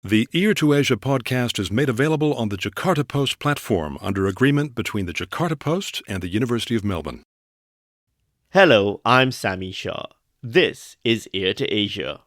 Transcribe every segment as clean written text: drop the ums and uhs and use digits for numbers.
The Ear to Asia podcast is made available on the Jakarta Post platform under agreement between the Jakarta Post and the University of Melbourne. Hello, I'm Sami Shah. This is Ear to Asia.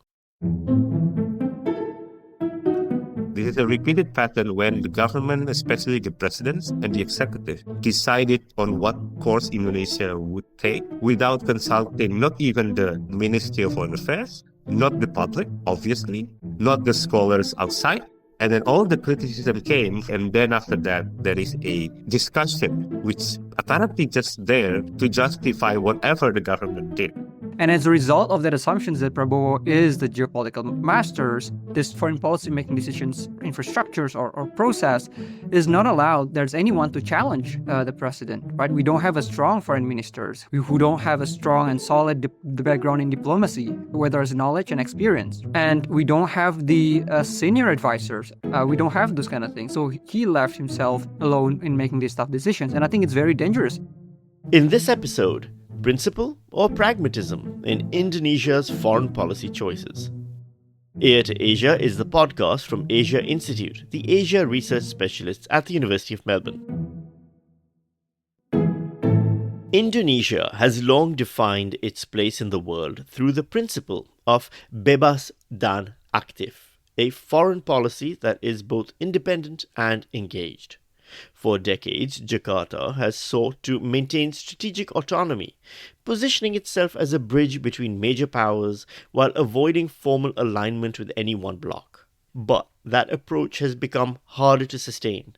This is a repeated pattern when the government, especially the presidents and the executive, decided on what course Indonesia would take without consulting not even the Ministry of Foreign Affairs, not the public, obviously, not the scholars outside. And then all the criticism came, and then after that, there is a discussion which apparently just there to justify whatever the government did. And as a result of that assumptions that Prabowo is the geopolitical masters, this foreign policy making decisions, infrastructures or process is not allowed. There's anyone to challenge the president, right? We don't have a strong foreign ministers who don't have a strong and solid background in diplomacy, where there's knowledge and experience. And we don't have the senior advisors. We don't have those kind of things. So he left himself alone in making these tough decisions. And I think it's very dangerous. In this episode, principle or pragmatism in Indonesia's foreign policy choices. Ear to Asia is the podcast from Asia Institute, the Asia research specialists at the University of Melbourne. Indonesia has long defined its place in the world through the principle of bebas dan aktif, a foreign policy that is both independent and engaged. For decades, Jakarta has sought to maintain strategic autonomy, positioning itself as a bridge between major powers while avoiding formal alignment with any one bloc. But that approach has become harder to sustain.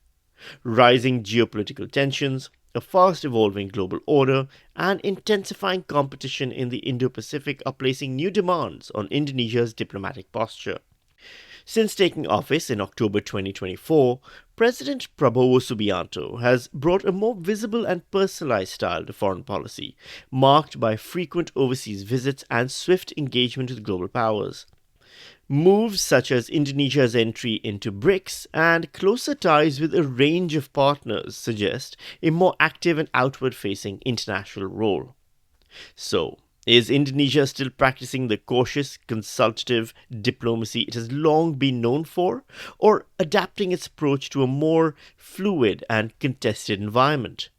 Rising geopolitical tensions, a fast-evolving global order, and intensifying competition in the Indo-Pacific are placing new demands on Indonesia's diplomatic posture. Since taking office in October 2024, President Prabowo Subianto has brought a more visible and personalized style to foreign policy, marked by frequent overseas visits and swift engagement with global powers. Moves such as Indonesia's entry into BRICS and closer ties with a range of partners suggest a more active and outward-facing international role. So, is Indonesia still practicing the cautious, consultative diplomacy it has long been known for, or adapting its approach to a more fluid and contested environment?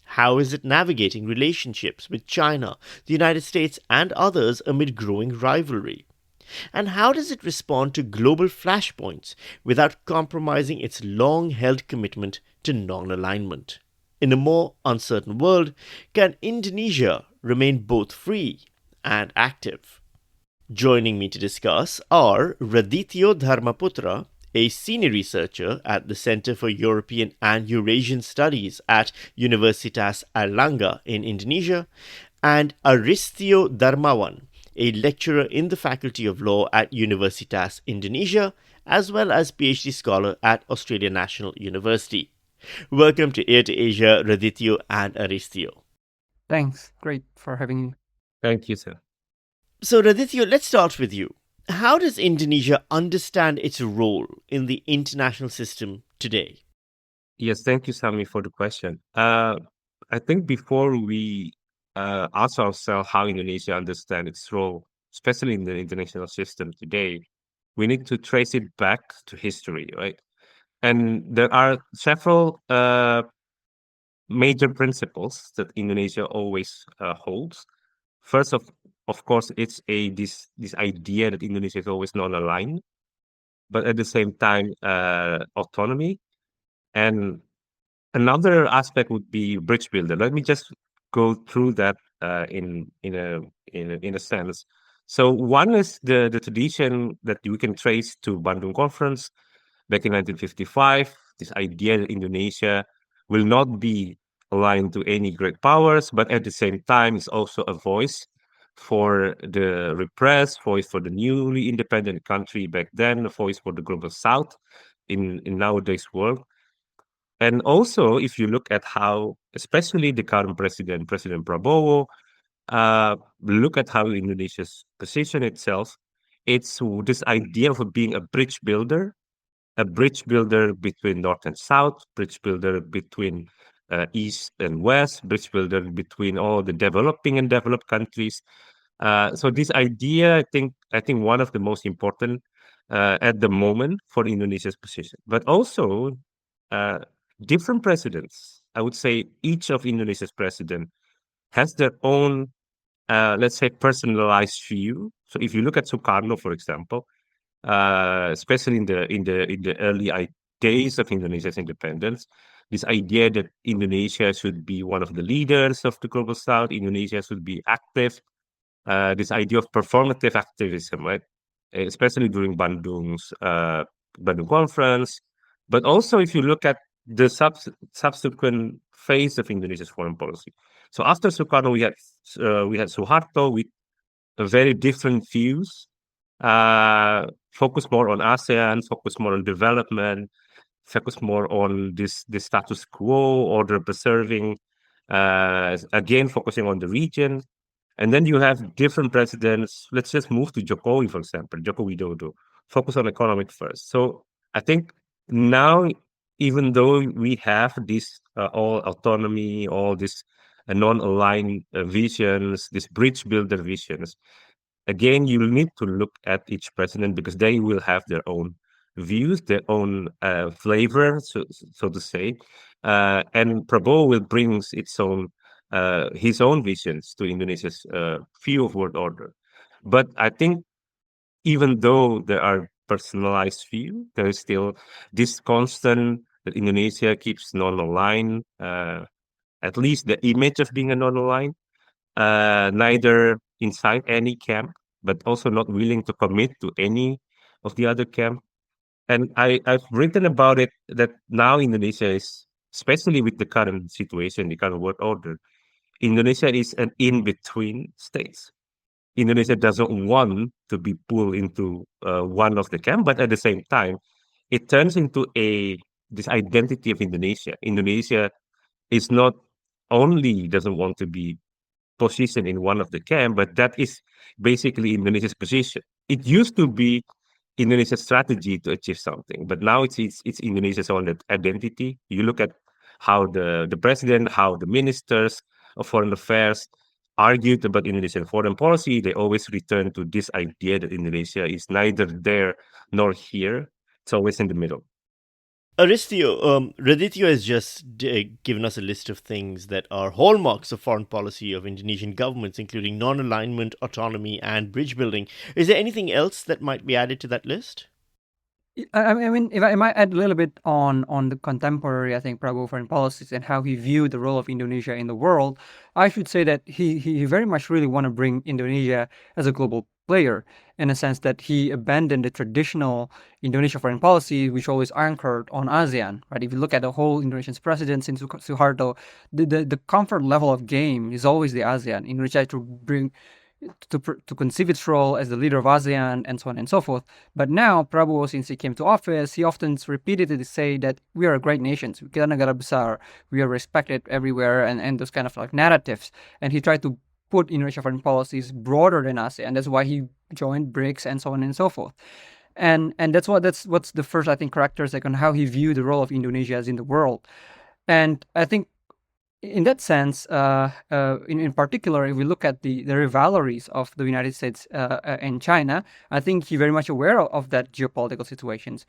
How is it navigating relationships with China, the United States, and others amid growing rivalry? And how does it respond to global flashpoints without compromising its long-held commitment to non-alignment? In a more uncertain world, can Indonesia remain both free and active? Joining me to discuss are Radityo Dharmaputra, a senior researcher at the Center for European and Eurasian Studies at Universitas Airlangga in Indonesia, and Aristio Darmawan, a lecturer in the Faculty of Law at Universitas Indonesia, as well as PhD scholar at Australian National University. Welcome to Ear to Asia, Radityo and Aristio. Thanks. Great for having me. Thank you, sir. So, Radityo, let's start with you. How does Indonesia understand its role in the international system today? Yes, thank you, Sami, for the question. I think before we ask ourselves how Indonesia understands its role, especially in the international system today, we need to trace it back to history, right? And there are several major principles that Indonesia always holds. First, of course, it's this idea that Indonesia is always non-aligned, but at the same time, autonomy. And another aspect would be bridge builder. Let me just go through that in a sense. So one is the tradition that we can trace to Bandung Conference back in 1955. This idea that Indonesia will not be aligned to any great powers, but at the same time is also a voice for the repressed, voice for the newly independent country back then, a voice for the global south in nowadays world. And also, if you look at how, especially the current President Prabowo, look at how Indonesia's position itself, it's this idea of being a bridge builder between North and South, bridge builder between East and West, bridge builder between all the developing and developed countries. So this idea, I think one of the most important at the moment for Indonesia's position. But also, uh, different presidents, I would say each of Indonesia's president has their own, let's say, personalized view. So if you look at Sukarno, for example, especially in the early days of Indonesia's independence, this idea that Indonesia should be one of the leaders of the global South, Indonesia should be active, this idea of performative activism, right? Especially during Bandung conference, but also if you look at the subsequent phase of Indonesia's foreign policy. So after Sukarno, we had Suharto with very different views, focus more on ASEAN, focus more on development, focus more on this status quo, order preserving, again focusing on the region. And then you have different presidents. Let's just move to Jokowi, for example, Joko Widodo, focus on economic first. So I think now, even though we have this all autonomy, all this non-aligned visions, this bridge builder visions, again, you'll need to look at each president because they will have their own views, their own flavor, so to say. And Prabowo will bring his own visions to Indonesia's view of world order. But I think even though there are personalized view, there is still this constant that Indonesia keeps non-aligned, at least the image of being a non-aligned, neither inside any camp, but also not willing to commit to any of the other camp. And I've written about it that now Indonesia is, especially with the current situation, the current world order, Indonesia is an in-between states. Indonesia doesn't want to be pulled into one of the camp, but at the same time, it turns into this identity of Indonesia. Indonesia is not only doesn't want to be positioned in one of the camp, but that is basically Indonesia's position. It used to be Indonesia's strategy to achieve something, but now it's Indonesia's own identity. You look at how the president, how the ministers of foreign affairs argued about Indonesian foreign policy. They always return to this idea that Indonesia is neither there nor here. It's always in the middle. Aristio, Raditya has just given us a list of things that are hallmarks of foreign policy of Indonesian governments, including non-alignment, autonomy, and bridge building. Is there anything else that might be added to that list? I mean, if I might add a little bit on the contemporary, I think, Prabowo foreign policies and how he viewed the role of Indonesia in the world, I should say that he very much really want to bring Indonesia as a global player, in a sense that he abandoned the traditional Indonesia foreign policy, which always anchored on ASEAN, right? If you look at the whole Indonesian president since Suharto, the comfort level of game is always the ASEAN. Indonesia to bring to conceive its role as the leader of ASEAN and so on and so forth. But now, Prabowo, since he came to office, he often repeatedly say that we are a great nation, kita negara besar, we are respected everywhere, and those kind of like narratives. And he tried to put Indonesia foreign policies broader than ASEAN. That's why he joined BRICS and so on and so forth. And that's what's the first, I think, characteristic on how he viewed the role of Indonesia as in the world. And I think in that sense, in particular, if we look at the rivalries of the United States and China, I think he's very much aware of that geopolitical situations.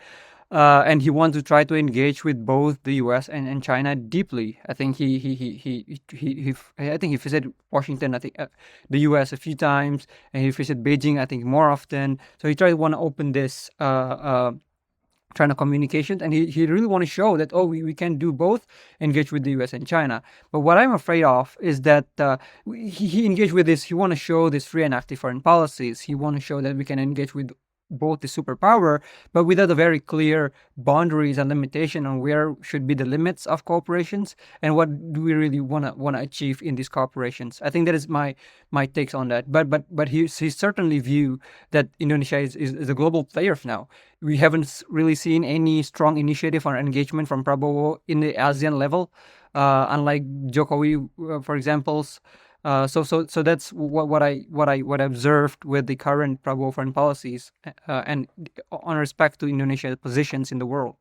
And he wants to try to engage with both the U.S. and China deeply. I think I think he visited Washington, I think the U.S. a few times, and he visited Beijing, I think, more often. So he tried to want to open this China communications, and he really want to show that we can do both, engage with the US and China. But what I'm afraid of is that he engaged with this. He want to show this free and active foreign policies. He want to show that we can engage with both the superpower, but without a very clear boundaries and limitation on where should be the limits of cooperations and what do we really want to achieve in these cooperations. I think that is my takes on that. But he certainly view that Indonesia is a global player now. We haven't really seen any strong initiative or engagement from Prabowo in the ASEAN level, unlike Jokowi, for example. So that's what I observed with the current Prabowo foreign policies and on respect to Indonesia's positions in the world.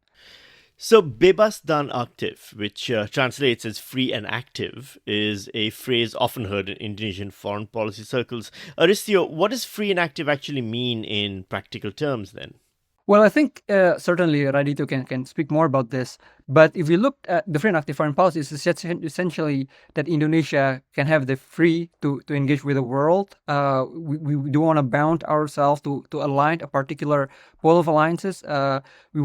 So, bebas dan aktif, which translates as free and active, is a phrase often heard in Indonesian foreign policy circles. Aristio, what does free and active actually mean in practical terms then? Well, I think certainly Radito can speak more about this. But if you look at the free and active foreign policy, it's essentially that Indonesia can have the free to engage with the world. We do want to bound ourselves to align a particular pool of alliances. We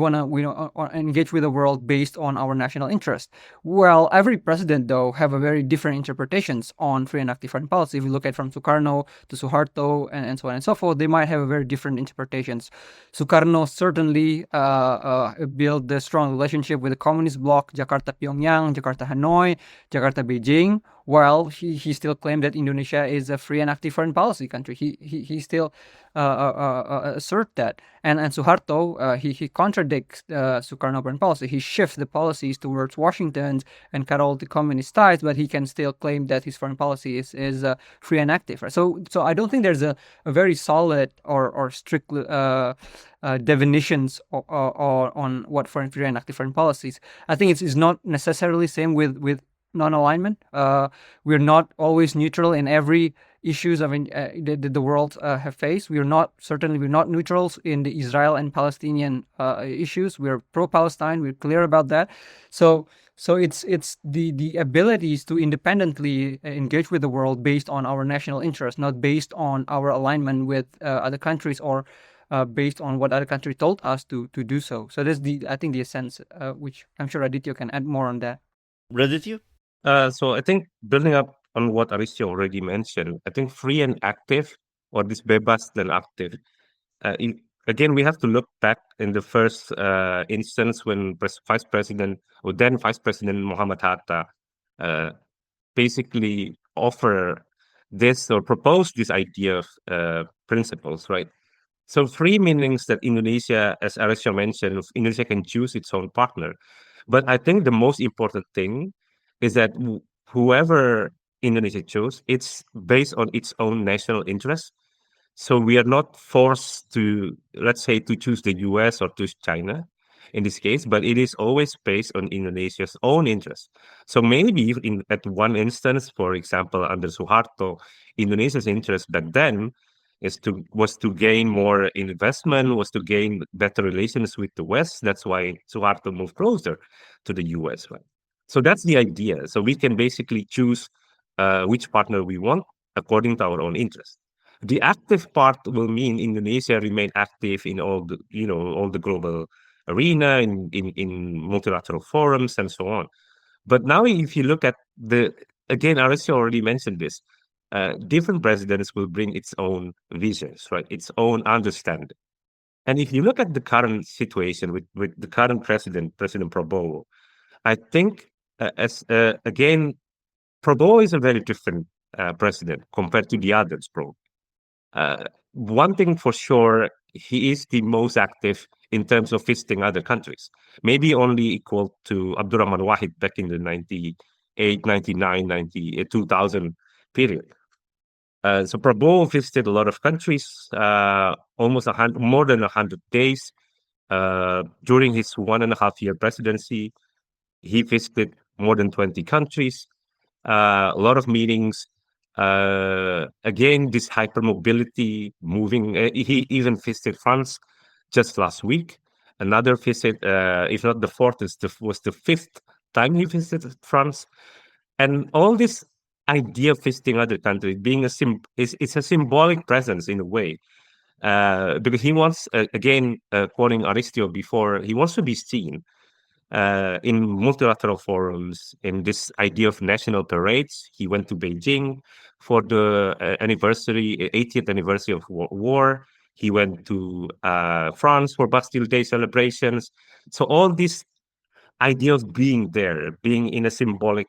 engage with the world based on our national interest. Well, every president though have a very different interpretations on free and active foreign policy. If you look at from Sukarno to Suharto and so on and so forth, they might have a very different interpretations. Sukarno certainly built a strong relationship with the communist bloc, Jakarta Pyongyang, Jakarta Hanoi, Jakarta Beijing, while he still claimed that Indonesia is a free and active foreign policy country. He still assert that. And Suharto, he contradicts Sukarno foreign policy. He shifts the policies towards Washington and cut all the communist ties, but he can still claim that his foreign policy is free and active. Right? So I don't think there's a very solid or strict definitions on what foreign free and active foreign policies. I think it's not necessarily same with non-alignment. We're not always neutral in every issues the world have faced. We're not neutrals in the Israel and Palestinian issues. We're pro-Palestine. We're clear about that. So it's the abilities to independently engage with the world based on our national interest, not based on our alignment with other countries or based on what other country told us to do so. So that's I think the essence, which I'm sure Aditya can add more on that. Raditya? So I think building up on what Aristia already mentioned, I think free and active, or this bebas dan active, again, we have to look back in the first instance when Vice President, or then Vice President Muhammad Hatta, basically offer this or propose this idea of principles, right? So free meanings that Indonesia, as Aristia mentioned, Indonesia can choose its own partner. But I think the most important thing is that whoever Indonesia chose, it's based on its own national interest. So we are not forced to, let's say, to choose the US or choose China in this case, but it is always based on Indonesia's own interest. So maybe at one instance, for example, under Suharto, Indonesia's interest back then was to gain more investment, was to gain better relations with the West. That's why Suharto moved closer to the US, right? So that's the idea. So we can basically choose which partner we want according to our own interest. The active part will mean Indonesia remain active in all the global arena, in multilateral forums and so on. But now if you look at again, Arisio already mentioned this, different presidents will bring its own visions, right? Its own understanding. And if you look at the current situation with the current President Prabowo, I think again, Prabowo is a very different president compared to the others, one thing for sure, he is the most active in terms of visiting other countries, maybe only equal to Abdurrahman Wahid back in the 98, 99, 90, 2000 period. So Prabowo visited a lot of countries, almost more than 100 days. During his 1.5 year presidency, he visited more than 20 countries, a lot of meetings. Again, this hypermobility, moving. He even visited France just last week. Another visit, if not the fourth, was the fifth time he visited France. And all this idea of visiting other countries being it's a symbolic presence in a way, because he wants, again, quoting Aristio before, he wants to be seen in multilateral forums. In this idea of national parades, he went to Beijing for the 80th anniversary of war. He went to France for Bastille Day celebrations. So all this idea of being there, being in a symbolic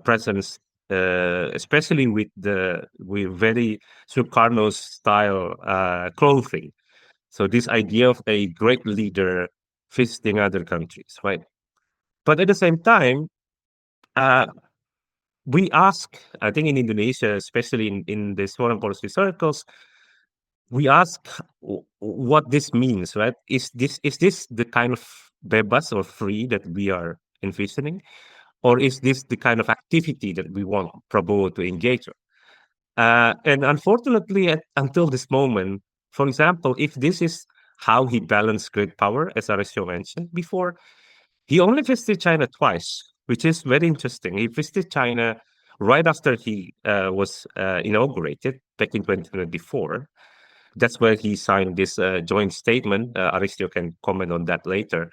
presence, especially with very Sukarno's style clothing. So this idea of a great leader visiting other countries, right? But at the same time, we ask, I think in Indonesia, especially in these foreign policy circles, we ask what this means, right? Is this the kind of bebas or free that we are envisioning? Or is this the kind of activity that we want Prabowo to engage with? And unfortunately, until this moment, for example, if this is how he balanced great power, as Arisio mentioned before. He only visited China twice, which is very interesting. He visited China right after he was inaugurated back in 2024. That's where he signed this joint statement. Aristio can comment on that later.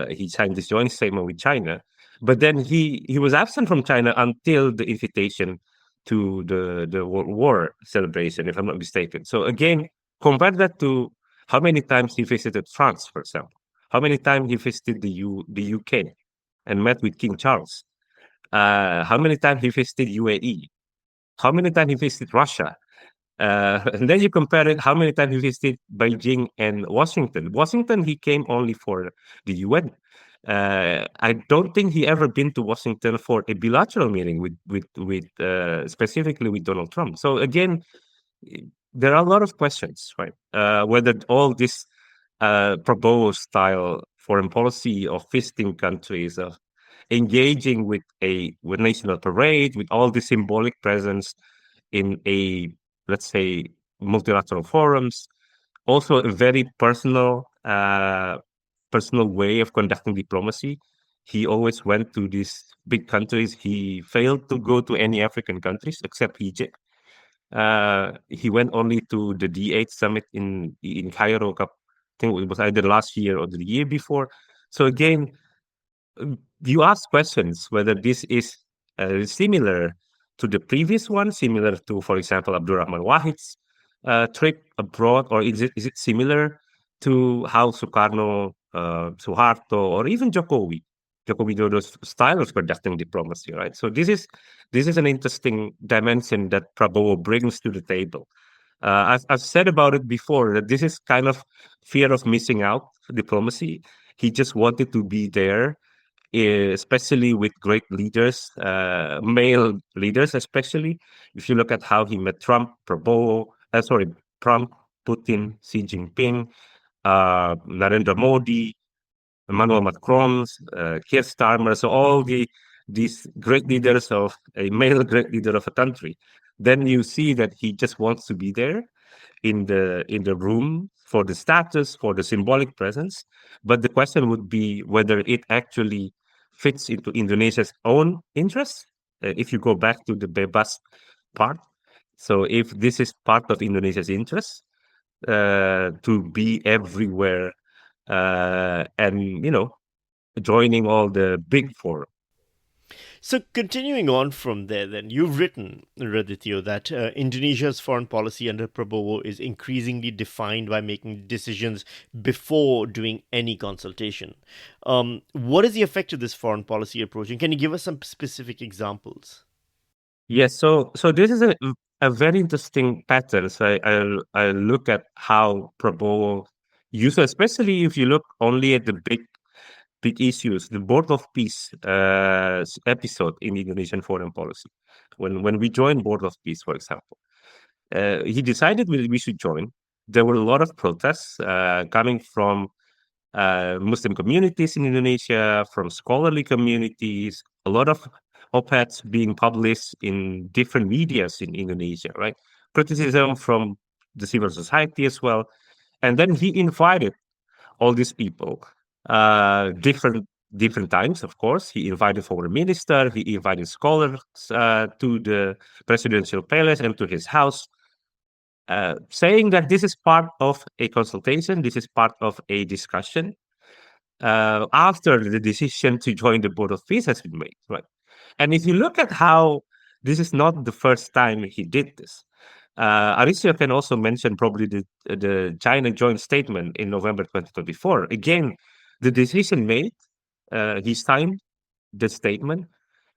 He signed this joint statement with China, but then he was absent from China until the invitation to the World War celebration, if I'm not mistaken. So again, compare that to how many times he visited France, for example. How many times he visited the UK and met with King Charles? How many times he visited UAE? How many times he visited Russia? And then you compare it, how many times he visited Beijing and Washington. Washington, he came only for the UN. I don't think he ever been to Washington for a bilateral meeting with specifically with Donald Trump. So again, there are a lot of questions, right? Whether all this Prabowo style foreign policy of visiting countries, of engaging with with national parade, with all the symbolic presence in a, let's say, multilateral forums, also a very personal way of conducting diplomacy. He always went to these big countries. He failed to go to any African countries except Egypt. He went only to the D8 summit in Cairo. I think it was either last year or the year before. So again, you ask questions whether this is similar to the previous one, similar to, for example, Abdurrahman Wahid's trip abroad, or is it similar to how Sukarno, Suharto, or even Joko Widodo's style of conducting diplomacy, right? So this is an interesting dimension that Prabowo brings to the table. I've said about it before that this is kind of fear of missing out diplomacy. He just wanted to be there, especially with great leaders, male leaders, especially. If you look at how he met Trump, Trump, Putin, Xi Jinping, Narendra Modi, Emmanuel Macron, Keir Starmer, so all these great leaders of a male great leader of a country, then you see that he just wants to be there in the room for the status, for the symbolic presence. But the question would be whether it actually fits into Indonesia's own interests. If you go back to the bebas part, so if this is part of Indonesia's interests to be everywhere and joining all the big four. So, continuing on from there, then, you've written, Radityo, that Indonesia's foreign policy under Prabowo is increasingly defined by making decisions before doing any consultation. What is the effect of this foreign policy approach? And can you give us some specific examples? Yes, so this is a very interesting pattern. So I look at how Prabowo uses, especially if you look only at the big issues, the Board of Peace episode in Indonesian foreign policy. When we joined Board of Peace, for example, he decided we should join. There were a lot of protests coming from Muslim communities in Indonesia, from scholarly communities, a lot of op-eds being published in different medias in Indonesia, right? Criticism from the civil society as well. And then he invited all these people, different times, of course. He invited foreign minister, he invited scholars to the presidential palace and to his house, saying that this is part of a consultation, this is part of a discussion after the decision to join the Board of Peace has been made, right? And if you look at how this is not the first time he did this, Aricio can also mention probably the China joint statement in November 2024. Again, the decision made, he signed the statement,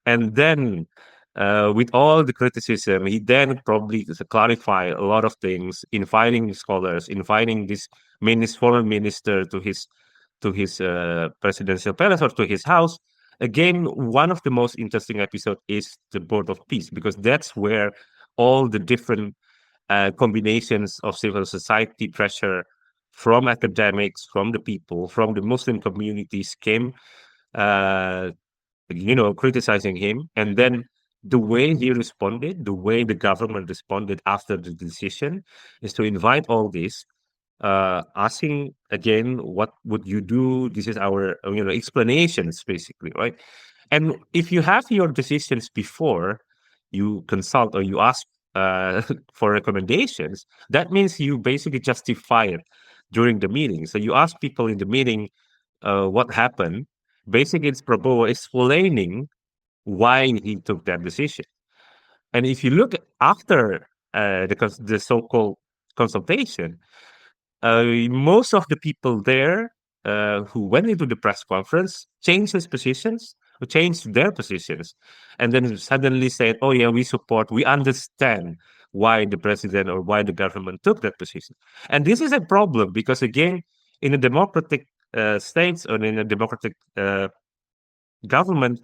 and then with all the criticism, he then probably clarify a lot of things, inviting scholars, inviting this foreign minister to his presidential palace or to his house. Again, one of the most interesting episodes is the Board of Peace, because that's where all the different combinations of civil society pressure from academics, from the people, from the Muslim communities came, criticizing him. And then the way he responded, the way the government responded after the decision is to invite all this asking again, what would you do? This is our explanations basically, right? And if you have your decisions before you consult or you ask for recommendations, that means you basically justify it during the meeting. So you ask people in the meeting what happened. Basically, it's Prabowo explaining why he took that decision. And if you look after the so-called consultation, most of the people there who went into the press conference changed his positions, or changed their positions, and then suddenly said, "Oh yeah, we understand why the president or why the government took that position." And this is a problem because again, in a democratic states or in a democratic government,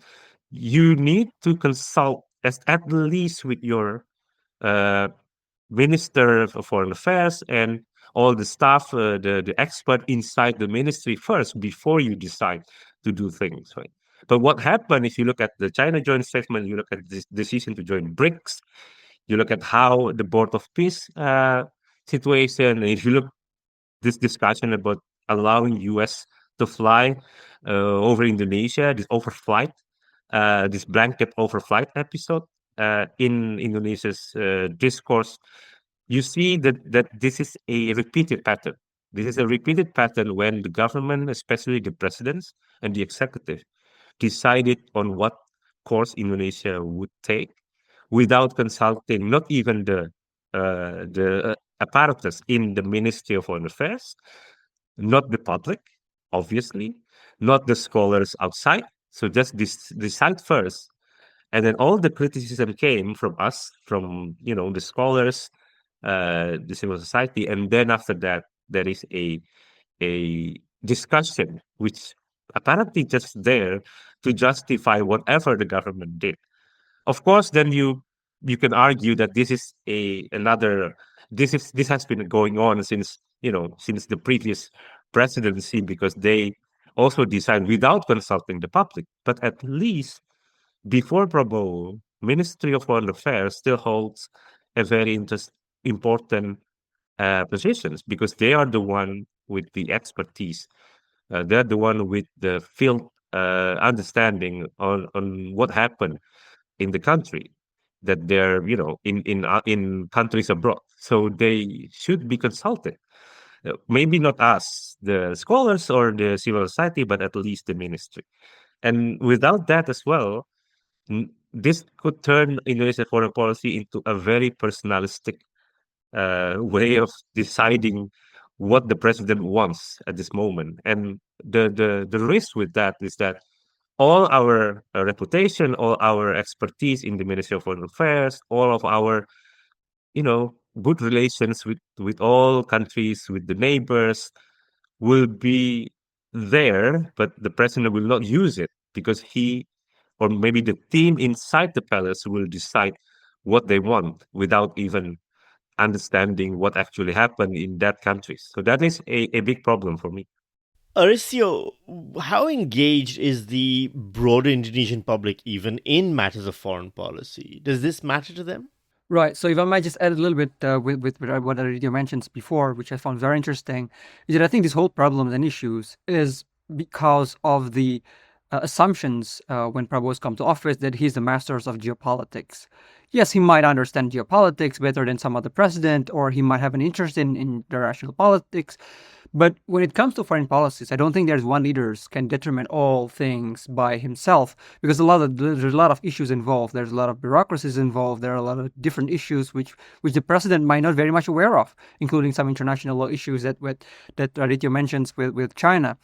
you need to consult at least with your uh, Minister of Foreign Affairs and all the staff, the expert inside the ministry first before you decide to do things, right? But what happened if you look at the China joint statement, you look at this decision to join BRICS, you look at how the Board of Peace situation, and if you look this discussion about allowing US to fly over Indonesia, this overflight, this blanket overflight episode in Indonesia's discourse, you see that this is a repeated pattern. This is a repeated pattern when the government, especially the presidents and the executive, decided on what course Indonesia would take without consulting not even the apparatus in the Ministry of Foreign Affairs, not the public, obviously, not the scholars outside. So just decide first, and then all the criticism came from us, from the scholars, the civil society, and then after that there is a discussion which apparently just there to justify whatever the government did. Of course, then you can argue that this is another this has been going on since since the previous presidency, because they also decide without consulting the public. But at least before Prabowo, Ministry of Foreign Affairs still holds a very important positions, because they are the one with the expertise. They're the one with the field understanding on what happened in the country, that they're in countries abroad. So they should be consulted. Maybe not us, the scholars or the civil society, but at least the ministry. And without that as well, this could turn Indonesian foreign policy into a very personalistic way of deciding what the president wants at this moment. And the risk with that is that all our reputation, all our expertise in the Ministry of Foreign Affairs, all of our good relations with all countries, with the neighbors, will be there, but the president will not use it because he, or maybe the team inside the palace, will decide what they want without even understanding what actually happened in that country. So that is a big problem for me. Arisio, how engaged is the broader Indonesian public even in matters of foreign policy? Does this matter to them? Right. So if I might just add a little bit with what Aridio mentioned before, which I found very interesting, is that I think this whole problem and issues is because of the assumptions when Prabowo's come to office that he's the masters of geopolitics. Yes, he might understand geopolitics better than some other president, or he might have an interest in international politics. But when it comes to foreign policies, I don't think there's one leader can determine all things by himself, because there's a lot of issues involved. There's a lot of bureaucracies involved. There are a lot of different issues which the president might not very much aware of, including some international law issues that Raditya mentions with China.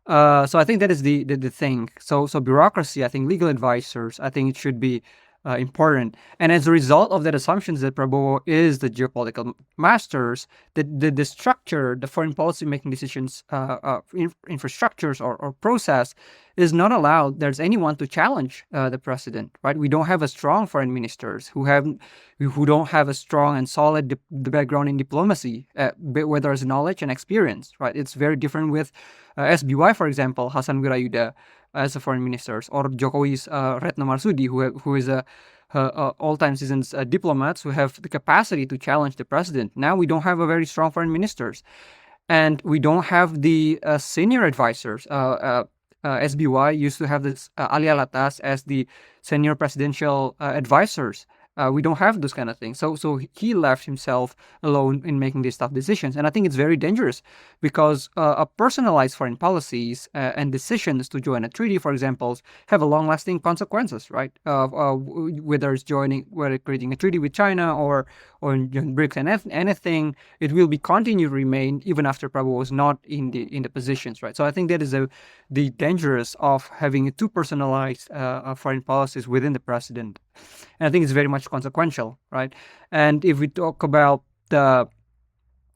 So I think that is the thing. So bureaucracy, I think legal advisors, I think it should be important. And as a result of that assumptions that Prabowo is the geopolitical masters, the structure, the foreign policy making decisions, infrastructures or process is not allowed. There's anyone to challenge the president, right? We don't have a strong foreign ministers who don't have a strong and solid the background in diplomacy, whether it's knowledge and experience, right? It's very different with SBY, for example, Hasan Wirayuda as a foreign minister, or Jokowi's Retno Marsudi, who is a all-time seasoned diplomats who have the capacity to challenge the president. Now we don't have a very strong foreign ministers. and we don't have the senior advisors. SBY used to have this Ali Alatas as the senior presidential advisors. We don't have those kind of things. So he left himself alone in making these tough decisions. And I think it's very dangerous because a personalized foreign policies and decisions to join a treaty, for example, have a long-lasting consequences, right? Whether it's creating a treaty with China or BRICS and anything, it will be continue to remain even after Prabowo is not in the positions, right? So I think that is the dangerous of having too personalized foreign policies within the president. And I think it's very much consequential, right? And if we talk about the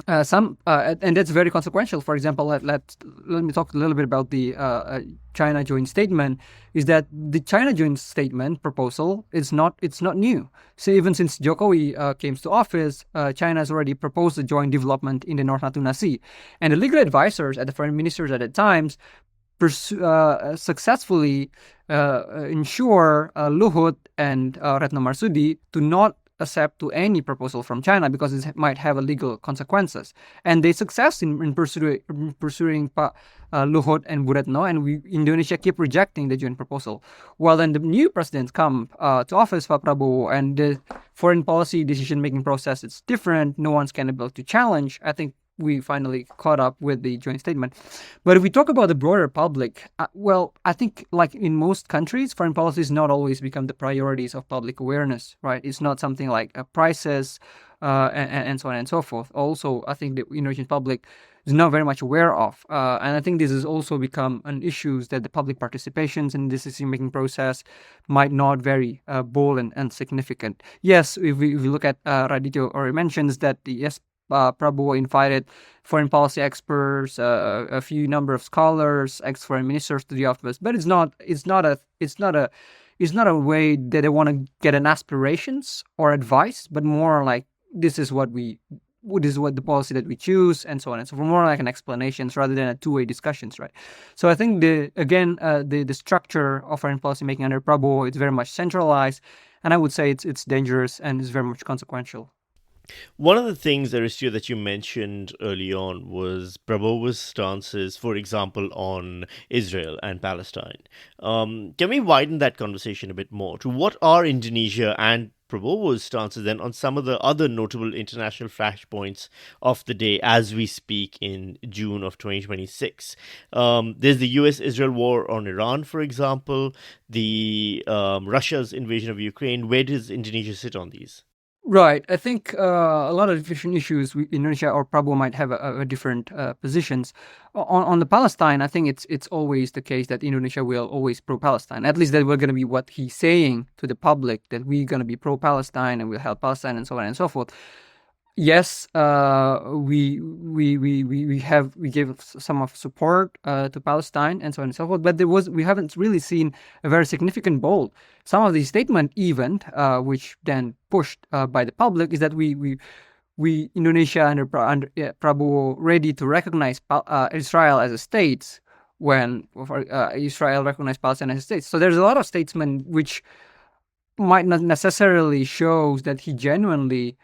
and that's very consequential. For example, let me talk a little bit about the China joint statement. Is that the China joint statement proposal is it's not new. So even since Jokowi came to office, China has already proposed a joint development in the North Natuna Sea, and the legal advisors at the foreign ministers at the times successfully ensure Luhut and Retno Marsudi to not accept to any proposal from China because it might have a legal consequences. And they success in pursuing Luhut and Bu Retno, and Indonesia keep rejecting the joint proposal. While then the new president come to office, Pak Prabowo, and the foreign policy decision-making process is different. No one's able to challenge. I think we finally caught up with the joint statement. But if we talk about the broader public, well, I think like in most countries, foreign policies not always become the priorities of public awareness, right? It's not something like prices and so on and so forth. Also, I think the Indonesian public is not very much aware of. And I think this has also become an issue that the public participations in the decision-making process might not very bold and significant. Yes, if we look at Radityo already mentions that, yes, Prabowo invited foreign policy experts, a few number of scholars, ex-foreign ministers to the office, but it's not a way that they want to get an aspirations or advice, but more like this is what the policy that we choose, and so on and so forth. More like an explanations rather than a two-way discussions, right? So I think the structure of foreign policy making under Prabowo is very much centralized, and I would say it's dangerous and is very much consequential. One of the things, Aristio, that you mentioned early on was Prabowo's stances, for example, on Israel and Palestine. Can we widen that conversation a bit more to what are Indonesia and Prabowo's stances then on some of the other notable international flashpoints of the day as we speak in June of 2026? There's the US-Israel war on Iran, for example, the Russia's invasion of Ukraine. Where does Indonesia sit on these? Right. I think a lot of different issues, Indonesia or Prabowo might have a different positions. On the Palestine, I think it's always the case that Indonesia will always pro-Palestine. At least that we're going to be what he's saying to the public, that we're going to be pro-Palestine and we'll help Palestine and so on and so forth. Yes, we gave some of support to Palestine and so on and so forth, but we haven't really seen a very significant bold. Some of the statement even, which then pushed by the public, is that we Indonesia under Prabowo ready to recognize Israel as a state when Israel recognized Palestine as a state. So there's a lot of statements which might not necessarily shows that he genuinely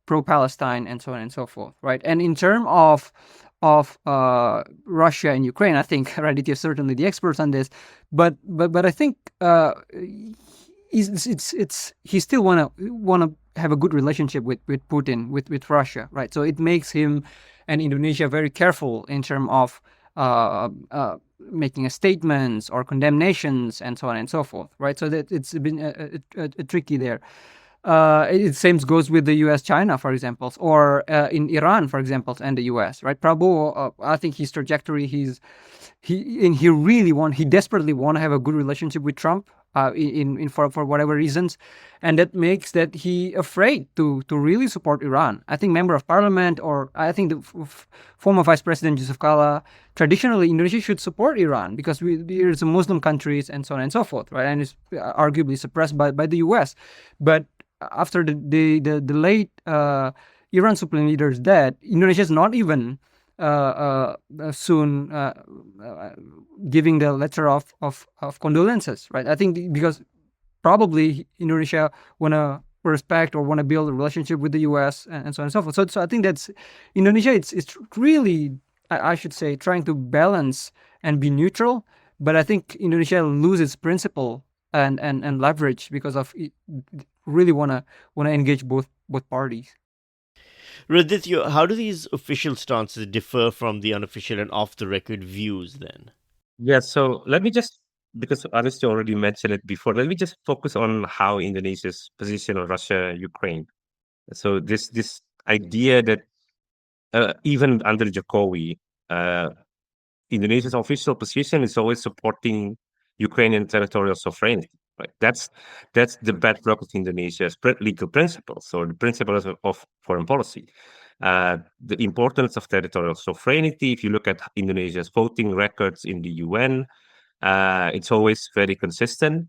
pro-Palestine and so on and so forth, right? And in terms of Russia and Ukraine, I think Raditya is certainly the experts on this, but I think he still wanna have a good relationship with Putin, with Russia, right? So it makes him and Indonesia very careful in terms of making a statements or condemnations and so on and so forth, right? So that it's been a tricky there. It same goes with the U.S.-China, for example, or in Iran, for example, and the U.S. Right? Prabowo, I think his trajectory, he desperately want to have a good relationship with Trump, for whatever reasons, and that makes that he afraid to really support Iran. I think member of parliament, or I think the former Vice President Yusuf Kala, traditionally Indonesia should support Iran because there's Muslim countries and so on and so forth, right? And it's arguably suppressed by the U.S. But after the late Iran Supreme Leader's death, Indonesia is not even soon giving the letter of condolences, right? I think because probably Indonesia wanna respect or want to build a relationship with the U.S. and so on and so forth. So I think that's Indonesia. It's really, I should say, trying to balance and be neutral. But I think Indonesia loses principle and leverage because of it really wanna engage both parties. Raditya, how do these official stances differ from the unofficial and off the record views then? Yeah, so let me just, because Alistair already mentioned it before, let me just focus on how Indonesia's position on Russia, Ukraine. So this idea that even under Jokowi, uh, Indonesia's official position is always supporting Ukrainian territorial sovereignty. Right? That's the bedrock of Indonesia's legal principles or the principles of foreign policy. The importance of territorial sovereignty. If you look at Indonesia's voting records in the UN, it's always very consistent.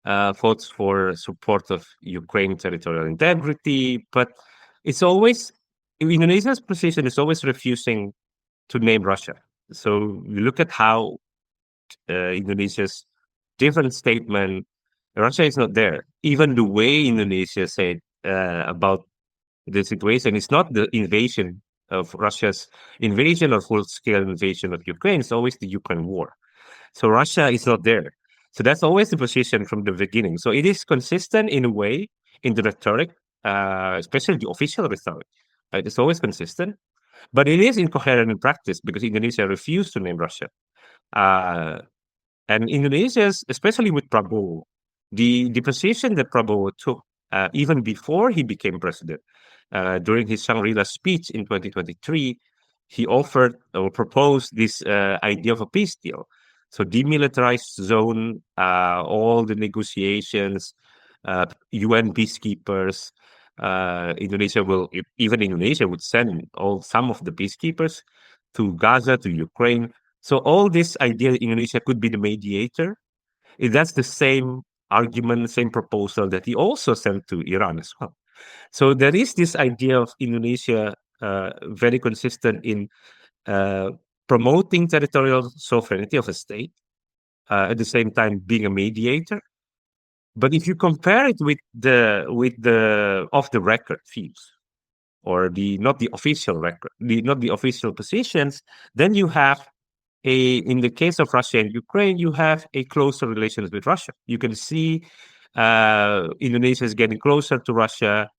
Votes for support of Ukraine territorial integrity, but it's always Indonesia's position is always refusing to name Russia. So you look at how Indonesia's different statement, Russia is not there. Even the way Indonesia said about the situation is not the invasion of Russia's invasion or full-scale invasion of Ukraine. It's always the Ukraine war. So Russia is not there. So that's always the position from the beginning. So it is consistent in a way in the rhetoric, especially the official rhetoric. Right? It's always consistent. But it is incoherent in practice because Indonesia refused to name Russia. Uh, and Indonesia's, especially with Prabowo, the position that Prabowo took even before he became president, during his Shangri-La speech in 2023, he offered or proposed this idea of a peace deal. So demilitarized zone, all the negotiations, UN peacekeepers, even Indonesia would send some of the peacekeepers to Gaza, to Ukraine. So all this idea that Indonesia could be the mediator, that's the same argument, same proposal that he also sent to Iran as well. So there is this idea of Indonesia very consistent in promoting territorial sovereignty of a state, at the same time being a mediator. But if you compare it with the off the record views or the not the official record, not the official positions, then you have in the case of Russia and Ukraine, you have a closer relations with Russia. You can see Indonesia is getting closer to Russia,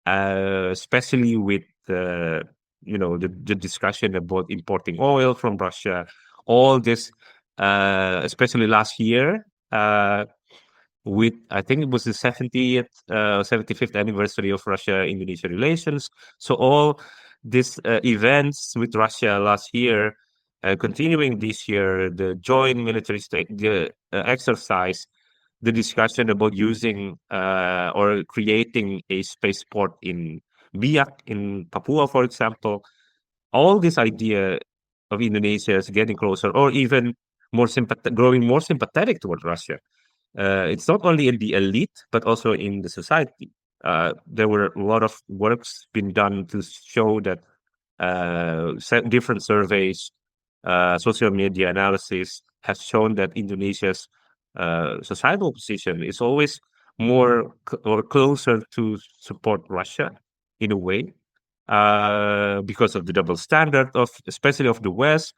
especially with the discussion about importing oil from Russia. All this, especially last year, with I think it was the 75th anniversary of Russia-Indonesia relations. So all these events with Russia last year, continuing this year, the joint military the exercise, the discussion about using or creating a spaceport in Biak in Papua, for example, all this idea of Indonesia is getting closer or even growing more sympathetic toward Russia. It's not only in the elite, but also in the society. There were a lot of works been done to show that different surveys, social media analysis has shown that Indonesia's societal position is always more or closer to support Russia in a way, because of the double standard of especially of the West.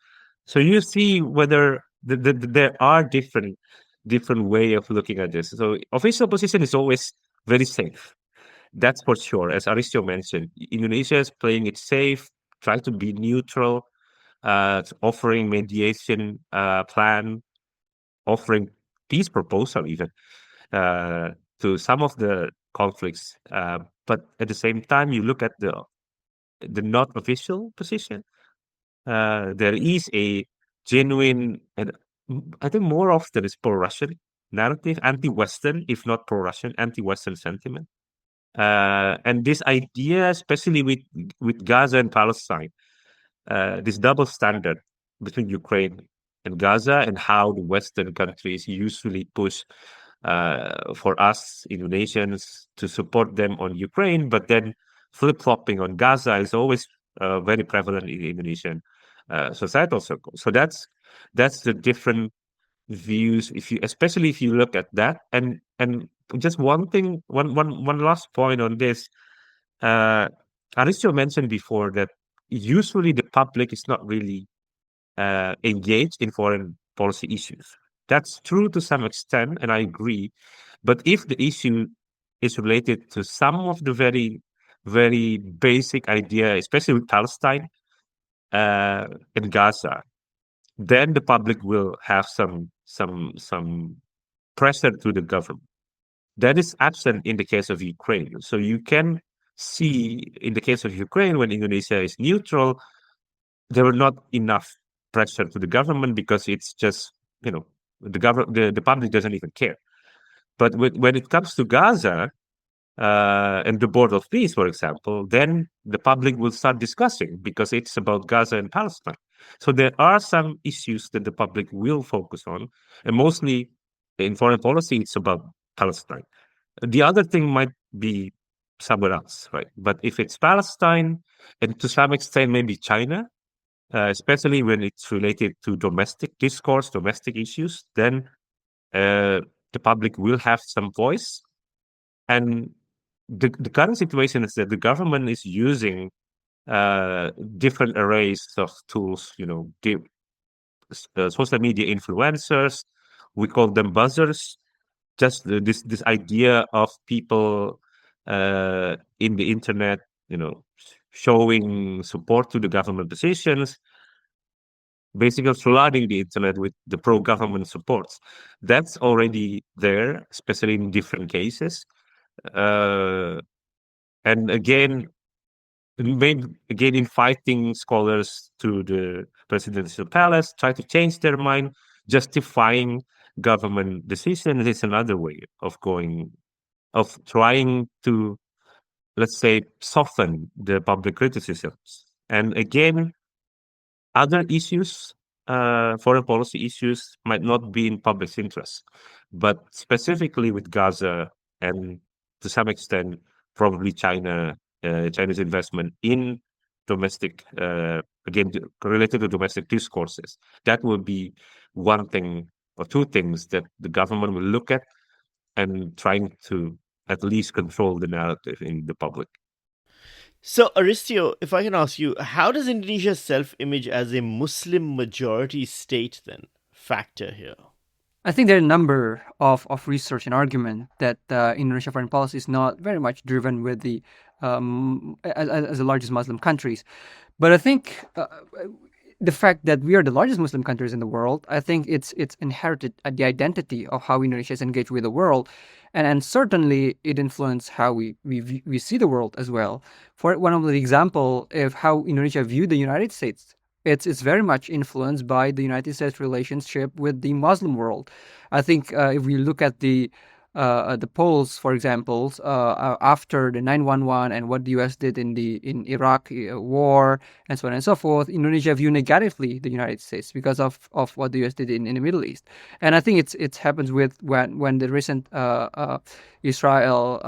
So you see whether there are different way of looking at this. So official position is always very safe. That's for sure. As Aristio mentioned, Indonesia is playing it safe, trying to be neutral, offering mediation plan, offering peace proposal even to some of the conflicts. But at the same time, you look at the not official position. There is a genuine, and I think more often it's pro-Russian narrative, anti-Western, if not pro-Russian, anti-Western sentiment. And this idea, especially with Gaza and Palestine, this double standard between Ukraine and Gaza and how the Western countries usually push for us Indonesians to support them on Ukraine, but then flip-flopping on Gaza is always very prevalent in the Indonesian societal circle. So that's the different views. Especially if you look at that, and just one last point on this. Uh, Aristo mentioned before that usually the public is not really engaged in foreign policy issues. That's true to some extent, and I agree. But if the issue is related to some of the very basic idea, especially with Palestine uh, and Gaza, then the public will have some pressure to the government. That is absent in the case of Ukraine. So you can see in the case of Ukraine, when Indonesia is neutral, there were not enough pressure to the government because it's just, the public doesn't even care. But when it comes to Gaza and the board of peace, for example, then the public will start discussing because it's about Gaza and Palestine. So there are some issues that the public will focus on, and mostly in foreign policy, it's about Palestine. The other thing might be somewhere else, right? But if it's Palestine, and to some extent maybe China, especially when it's related to domestic discourse, domestic issues, then the public will have some voice. And the current situation is that the government is using different arrays of tools, social media influencers, we call them buzzers, just this idea of people in the internet, showing support to the government positions, basically flooding the internet with the pro-government supports. That's already there, especially in different cases. And again, inviting scholars to the presidential palace, try to change their mind, justifying government decisions is another way of trying to, let's say, soften the public criticisms. And again, other issues, foreign policy issues, might not be in public interest, but specifically with Gaza and to some extent, probably China's investment in domestic, again, related to domestic discourses. That will be one thing or two things that the government will look at and trying to at least control the narrative in the public. So, Aristio, if I can ask you, how does Indonesia's self image as a Muslim majority state then factor here? I think there are a number of research and argument that Indonesia foreign policy is not very much driven with the as the largest Muslim countries, but I think the fact that we are the largest Muslim countries in the world, I think it's inherited the identity of how Indonesia is engaged with the world, and certainly it influenced how we see the world as well. For one of the example of how Indonesia viewed the United States, it's very much influenced by the United States relationship with the Muslim world. I think if we look at the polls, for example, after the 9/11 and what the U.S. did in Iraq war and so on and so forth, Indonesia viewed negatively the United States because of what the U.S. did in the Middle East. And I think it happens with when the recent Israel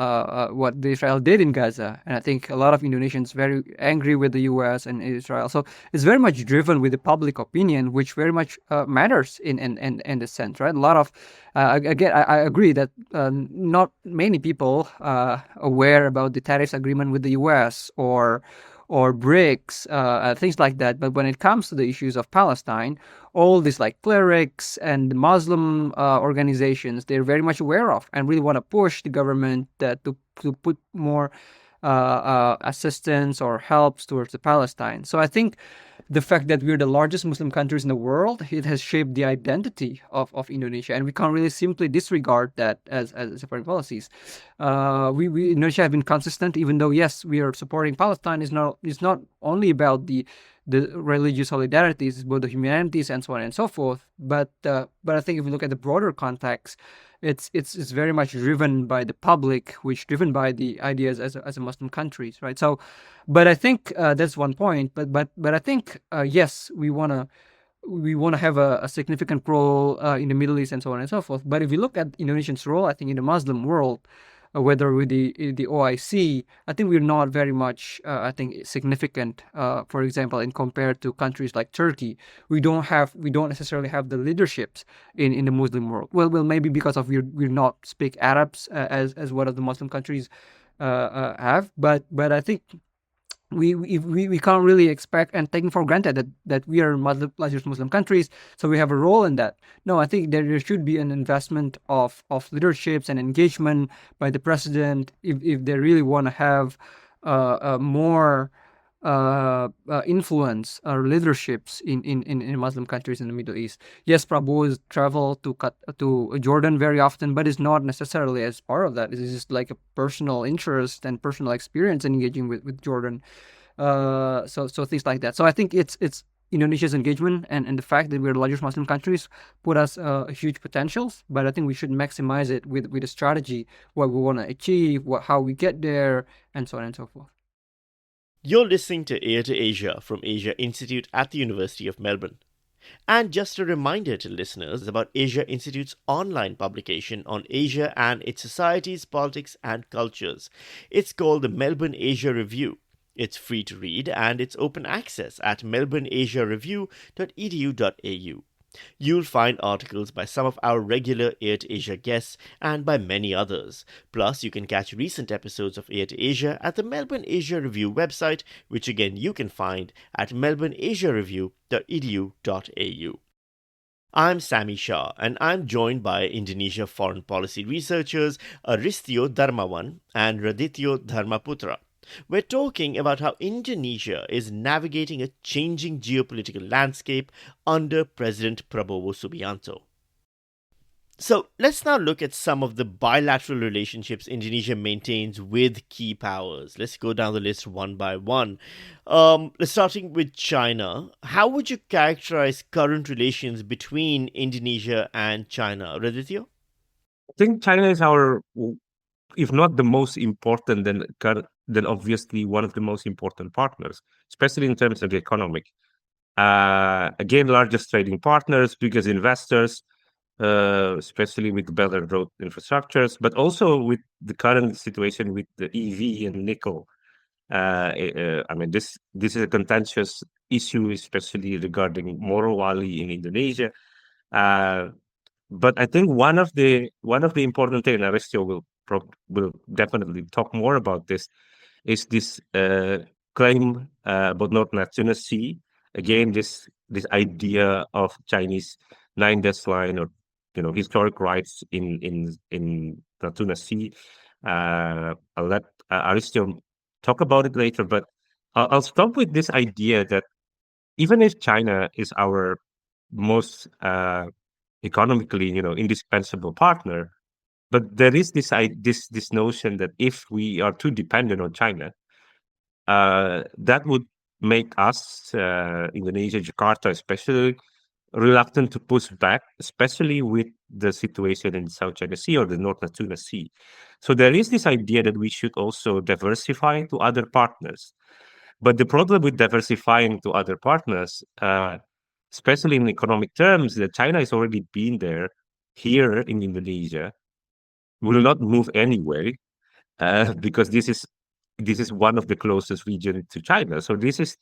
what the Israel did in Gaza, and I think a lot of Indonesians very angry with the U.S. and Israel. So it's very much driven with the public opinion, which very much matters in the sense, right? A lot of again, I agree that not many people aware about the tariffs agreement with the U.S. or BRICS, things like that. But when it comes to the issues of Palestine, all these like clerics and Muslim organizations, they're very much aware of and really want to push the government to put more assistance or helps towards the Palestine. So I think the fact that we're the largest Muslim countries in the world, it has shaped the identity of Indonesia, and we can't really simply disregard that as foreign policies. We Indonesia have been consistent, even though yes, we are supporting Palestine. It's not only about the religious solidarities, it's about the humanities and so on and so forth. But I think if we look at the broader context, it's very much driven by the public, which driven by the ideas as a Muslim countries, right? So, but I think that's one point. But I think yes, we wanna have a significant role in the Middle East and so on and so forth. But if you look at Indonesia's role, I think in the Muslim world, whether with the OIC, I think we're not very much, I think, significant. For example, in compared to countries like Turkey, we don't necessarily have the leaderships in the Muslim world. Well, maybe because of we're not speak Arabs as one of the Muslim countries have, but I think we can't really expect and taking for granted that we are largest Muslim countries, so we have a role in that. No, I think there should be an investment of leaderships and engagement by the president if they really want to have more influence or leaderships in Muslim countries in the Middle East. Yes, Prabhu has traveled to Jordan very often, but it's not necessarily as part of that. It's just like a personal interest and personal experience in engaging with Jordan. So things like that. So I think it's Indonesia's engagement and the fact that we're the largest Muslim countries put us huge potentials, but I think we should maximize it with a strategy, what we want to achieve, how we get there, and so on and so forth. You're listening to Ear to Asia from Asia Institute at the University of Melbourne. And just a reminder to listeners about Asia Institute's online publication on Asia and its societies, politics, and cultures. It's called the Melbourne Asia Review. It's free to read and it's open access at melbourneasiareview.edu.au. You'll find articles by some of our regular Air to Asia guests and by many others. Plus, you can catch recent episodes of Air to Asia at the Melbourne Asia Review website, which again you can find at melbourneasiareview.edu.au. I'm Sami Shah, and I'm joined by Indonesia foreign policy researchers Aristio Dharmawan and Radityo Dharmaputra. We're talking about how Indonesia is navigating a changing geopolitical landscape under President Prabowo Subianto. So let's now look at some of the bilateral relationships Indonesia maintains with key powers. Let's go down the list one by one. Let's starting with China. How would you characterize current relations between Indonesia and China, Radityo? I think China is our, if not the most important, then obviously one of the most important partners, especially in terms of the economic. Again, largest trading partners, biggest investors, especially with better road infrastructures, but also with the current situation with the EV and nickel. I mean, this is a contentious issue, especially regarding Morowali in Indonesia. But I think one of the important things, and Aristio will definitely talk more about this, is this claim about North Natuna Sea. Again, this idea of Chinese 9-dash line or historic rights in Natuna Sea. I'll let Aristio talk about it later, but I'll stop with this idea that even if China is our most economically indispensable partner, but there is this notion that if we are too dependent on China, that would make us, Indonesia, Jakarta especially, reluctant to push back, especially with the situation in South China Sea or the North Natuna Sea. So there is this idea that we should also diversify to other partners. But the problem with diversifying to other partners, especially in economic terms, that China has already been there, here in Indonesia, will not move anyway, because this is one of the closest regions to China. So this is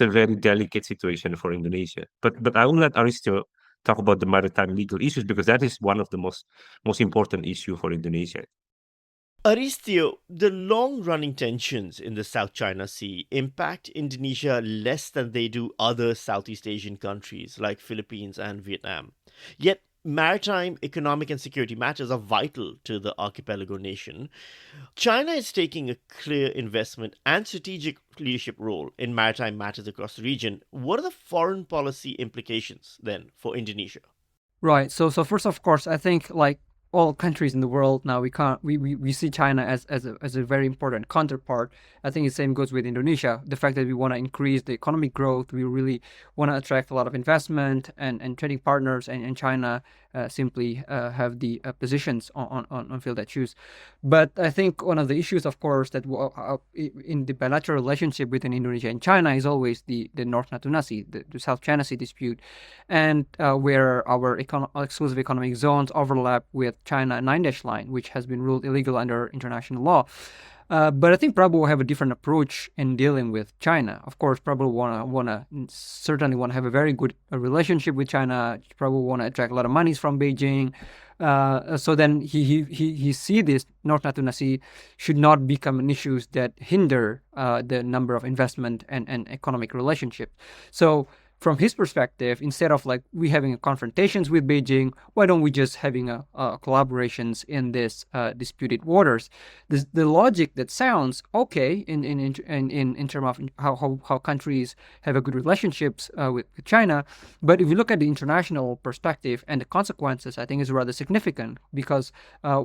a very delicate situation for Indonesia. But I will let Aristio talk about the maritime legal issues, because that is one of the most important issue for Indonesia. Aristio, the long-running tensions in the South China Sea impact Indonesia less than they do other Southeast Asian countries like Philippines and Vietnam. Yet, maritime, economic, and security matters are vital to the archipelago nation. China is taking a clear investment and strategic leadership role in maritime matters across the region. What are the foreign policy implications then for Indonesia? Right. So first, of course, I think like all countries in the world now, we see China as a very important counterpart. I think the same goes with Indonesia. The fact that we want to increase the economic growth, we really want to attract a lot of investment and trading partners, and China simply have the positions on field that choose. But I think one of the issues, of course, that in the bilateral relationship between Indonesia and China is always the North Natuna Sea, the South China Sea dispute, and where our exclusive economic zones overlap with China 9-dash line, which has been ruled illegal under international law. But I think Prabowo will have a different approach in dealing with China. Of course, Prabowo certainly want to have a very good relationship with China. Prabowo want to attract a lot of monies from Beijing. So then he see this North Natuna Sea should not become an issue that hinder the number of investment and economic relationship. So from his perspective, instead of like we having confrontations with Beijing, why don't we just having a collaborations in this disputed waters? The logic that sounds okay in terms of how countries have a good relationships with China, but if you look at the international perspective and the consequences, I think is rather significant because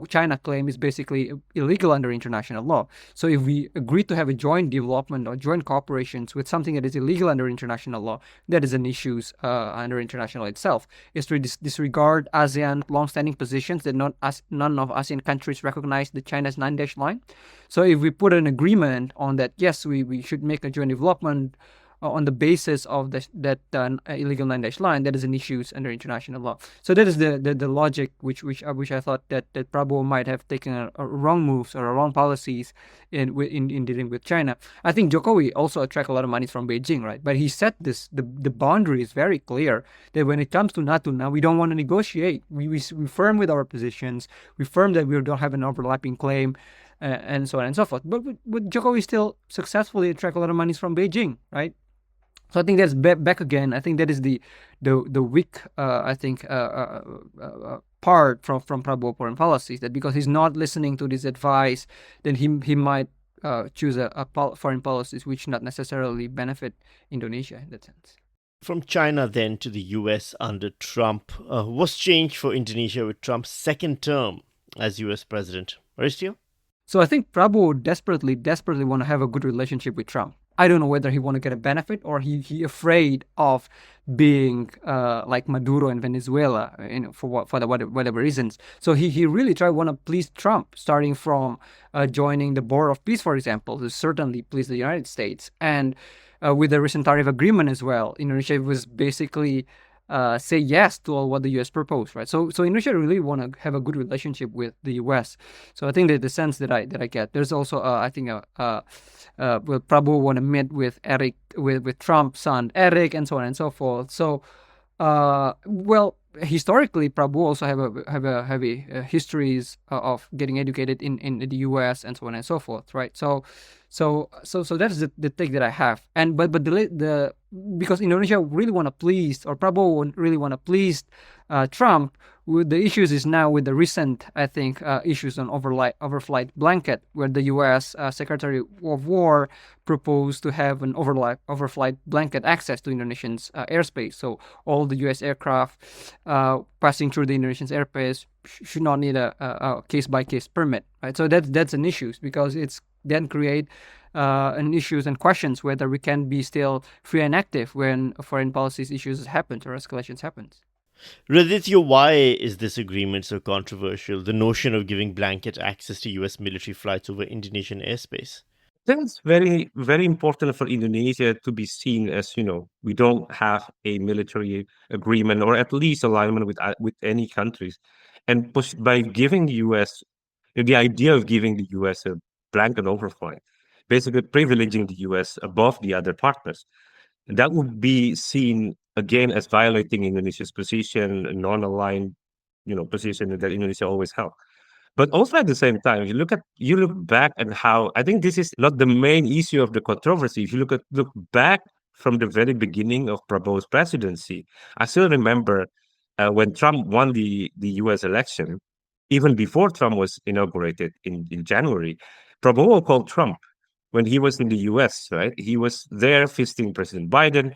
China claim is basically illegal under international law. So if we agree to have a joint development or joint cooperations with something that is illegal under international law, that is an issue under international itself. Is to disregard ASEAN long-standing positions that none of ASEAN countries recognize the China's 9-dash line. So if we put an agreement on that, yes, we should make a joint development on the basis of that illegal 9-dash line, that is an issue under international law. So that is the logic which I thought that Prabowo might have taken a wrong moves or wrong policies in dealing with China. I think Jokowi also attract a lot of money from Beijing, right? But he set the boundary is very clear that when it comes to Natuna, we don't want to negotiate. We firm with our positions. We firm that we don't have an overlapping claim. And so on and so forth. But Jokowi still successfully attract a lot of money from Beijing, right? So I think that's back again. I think that is the weak, part from Prabowo foreign policies. That because he's not listening to this advice, then he might choose a foreign policies which not necessarily benefit Indonesia in that sense. From China then to the US under Trump, what's changed for Indonesia with Trump's second term as US president? Aristio? So I think Prabowo desperately want to have a good relationship with Trump. I don't know whether he want to get a benefit or he afraid of being like Maduro in Venezuela, for whatever reasons. So he really want to please Trump, starting from joining the Board of Peace, for example, to certainly please the United States. And with the recent tariff agreement as well, Indonesia was basically say yes to all what the U.S. proposed, right? So Indonesia really want to have a good relationship with the U.S. So I think that the sense that I get, there's also Prabowo want to meet with Eric, with Trump's son Eric, and so on and so forth. So historically, Prabowo also have a heavy histories of getting educated in the U.S. and so on and so forth, right? So that's the take that I have. And but the because Indonesia really want to please, or Prabowo really want to please Trump. With the issues is now with the recent, I think, issues on overflight blanket, where the U.S. Secretary of War proposed to have an overflight blanket access to Indonesian's airspace. So all the U.S. aircraft passing through the Indonesian's airspace should not need a case-by-case permit, right? So that's an issue because it's then create an issues and questions whether we can be still free and active when foreign policies issues happens or escalations happens. Raditya, why is this agreement so controversial? The notion of giving blanket access to US military flights over Indonesian airspace? I think it's very, very important for Indonesia to be seen as, we don't have a military agreement or at least alignment with any countries. And by giving the US, the idea of giving the US a blanket overflight, basically privileging the US above the other partners, that would be seen again as violating Indonesia's position, a non-aligned, position that Indonesia always held. But also at the same time, you look back at how, I think this is not the main issue of the controversy. If you look back from the very beginning of Prabowo's presidency, I still remember when Trump won the US election, even before Trump was inaugurated in January, Prabowo called Trump when he was in the US, right? He was there visiting President Biden.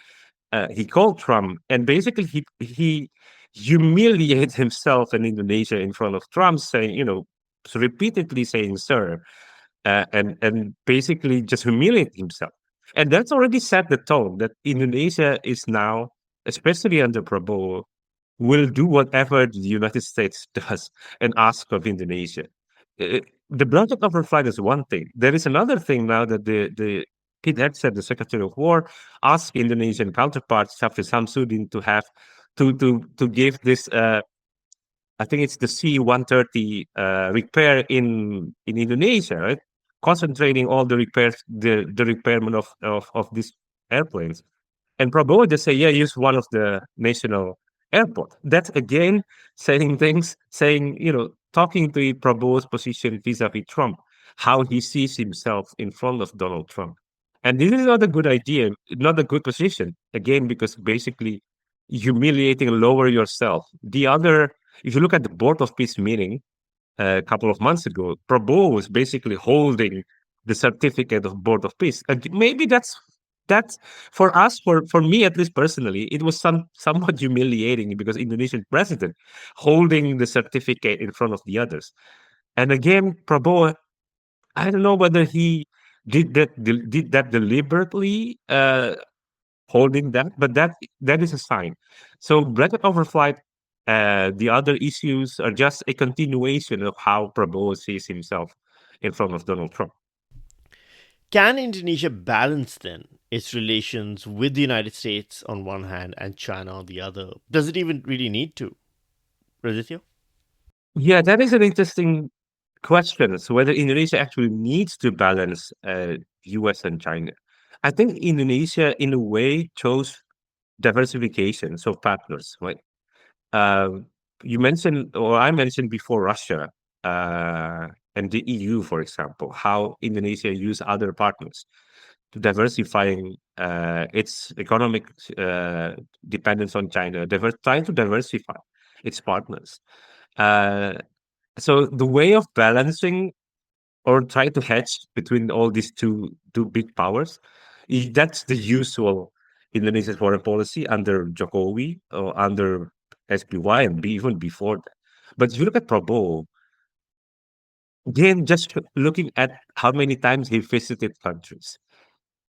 He called Trump, and basically he humiliated himself and Indonesia in front of Trump, saying, repeatedly saying, "Sir," and basically just humiliate himself. And that's already set the tone that Indonesia is now, especially under Prabowo, will do whatever the United States does and ask of Indonesia. The blanket overflight is one thing. There is another thing now that the Pete Hegseth, the Secretary of War, asked Indonesian counterparts, Shafri Samsudin, to give this I think it's the C-130 repair in Indonesia, right? Concentrating all the repairs, the repairment of these airplanes. And Prabowo just say, yeah, use one of the national airport. That's again saying things, saying, talking to Prabowo's position vis-a-vis Trump, how he sees himself in front of Donald Trump. And this is not a good idea, not a good position, again, because basically humiliating and lower yourself. If you look at the Board of Peace meeting a couple of months ago, Prabowo was basically holding the certificate of Board of Peace. And maybe that's for us, for me at least personally, it was somewhat humiliating because Indonesian president holding the certificate in front of the others. And again, Prabowo, I don't know whether he did that deliberately, holding that, but that is a sign. So bracket overflight, the other issues are just a continuation of how Prabowo sees himself in front of Donald Trump. Can Indonesia balance then its relations with the United States on one hand and China on the other? Does it even really need to? Raditya? Yeah, that is an interesting question. So whether Indonesia actually needs to balance US and China. I think Indonesia, in a way, chose diversification, so partners, right? Um, you mentioned, or I mentioned before, Russia and the EU, for example, how Indonesia use other partners to diversifying its economic dependence on China, trying to diversify its partners. Uh, so the way of balancing or trying to hedge between all these two big powers, that's the usual Indonesian foreign policy under Jokowi or under SPY and even before that. But if you look at Prabowo, again, just looking at how many times he visited countries,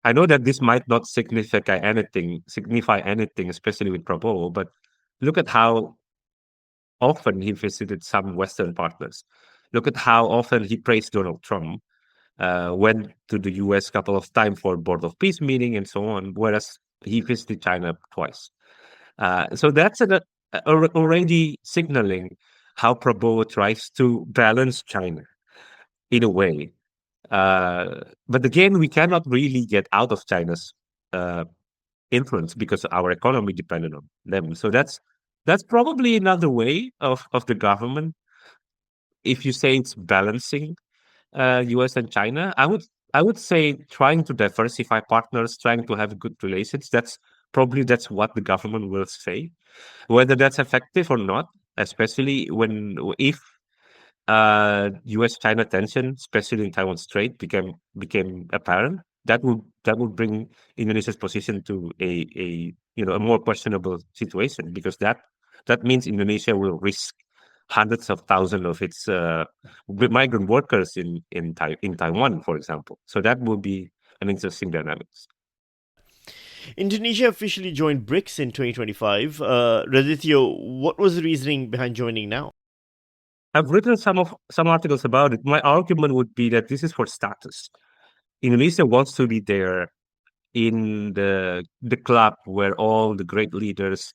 I know that this might not signify anything, especially with Prabowo, but look at how often he visited some Western partners. Look at how often he praised Donald Trump, went to the US a couple of times for Board of Peace meeting and so on, whereas he visited China twice. So that's already signaling how Prabowo tries to balance China in a way. But again, we cannot really get out of China's uh, influence because our economy depended on them. So that's probably another way of the government. If you say it's balancing US and China, I would say trying to diversify partners, trying to have good relations. That's what the government will say. Whether that's effective or not, especially if U.S.-China tension, especially in Taiwan Strait, became apparent, that would bring Indonesia's position to a more questionable situation because that means Indonesia will risk hundreds of thousands of its migrant workers in Taiwan, for example. So that will be an interesting dynamics. Indonesia officially joined BRICS in 2025. Raditya, what was the reasoning behind joining now? I've written some articles about it. My argument would be that this is for status. Indonesia wants to be there in the club where all the great leaders,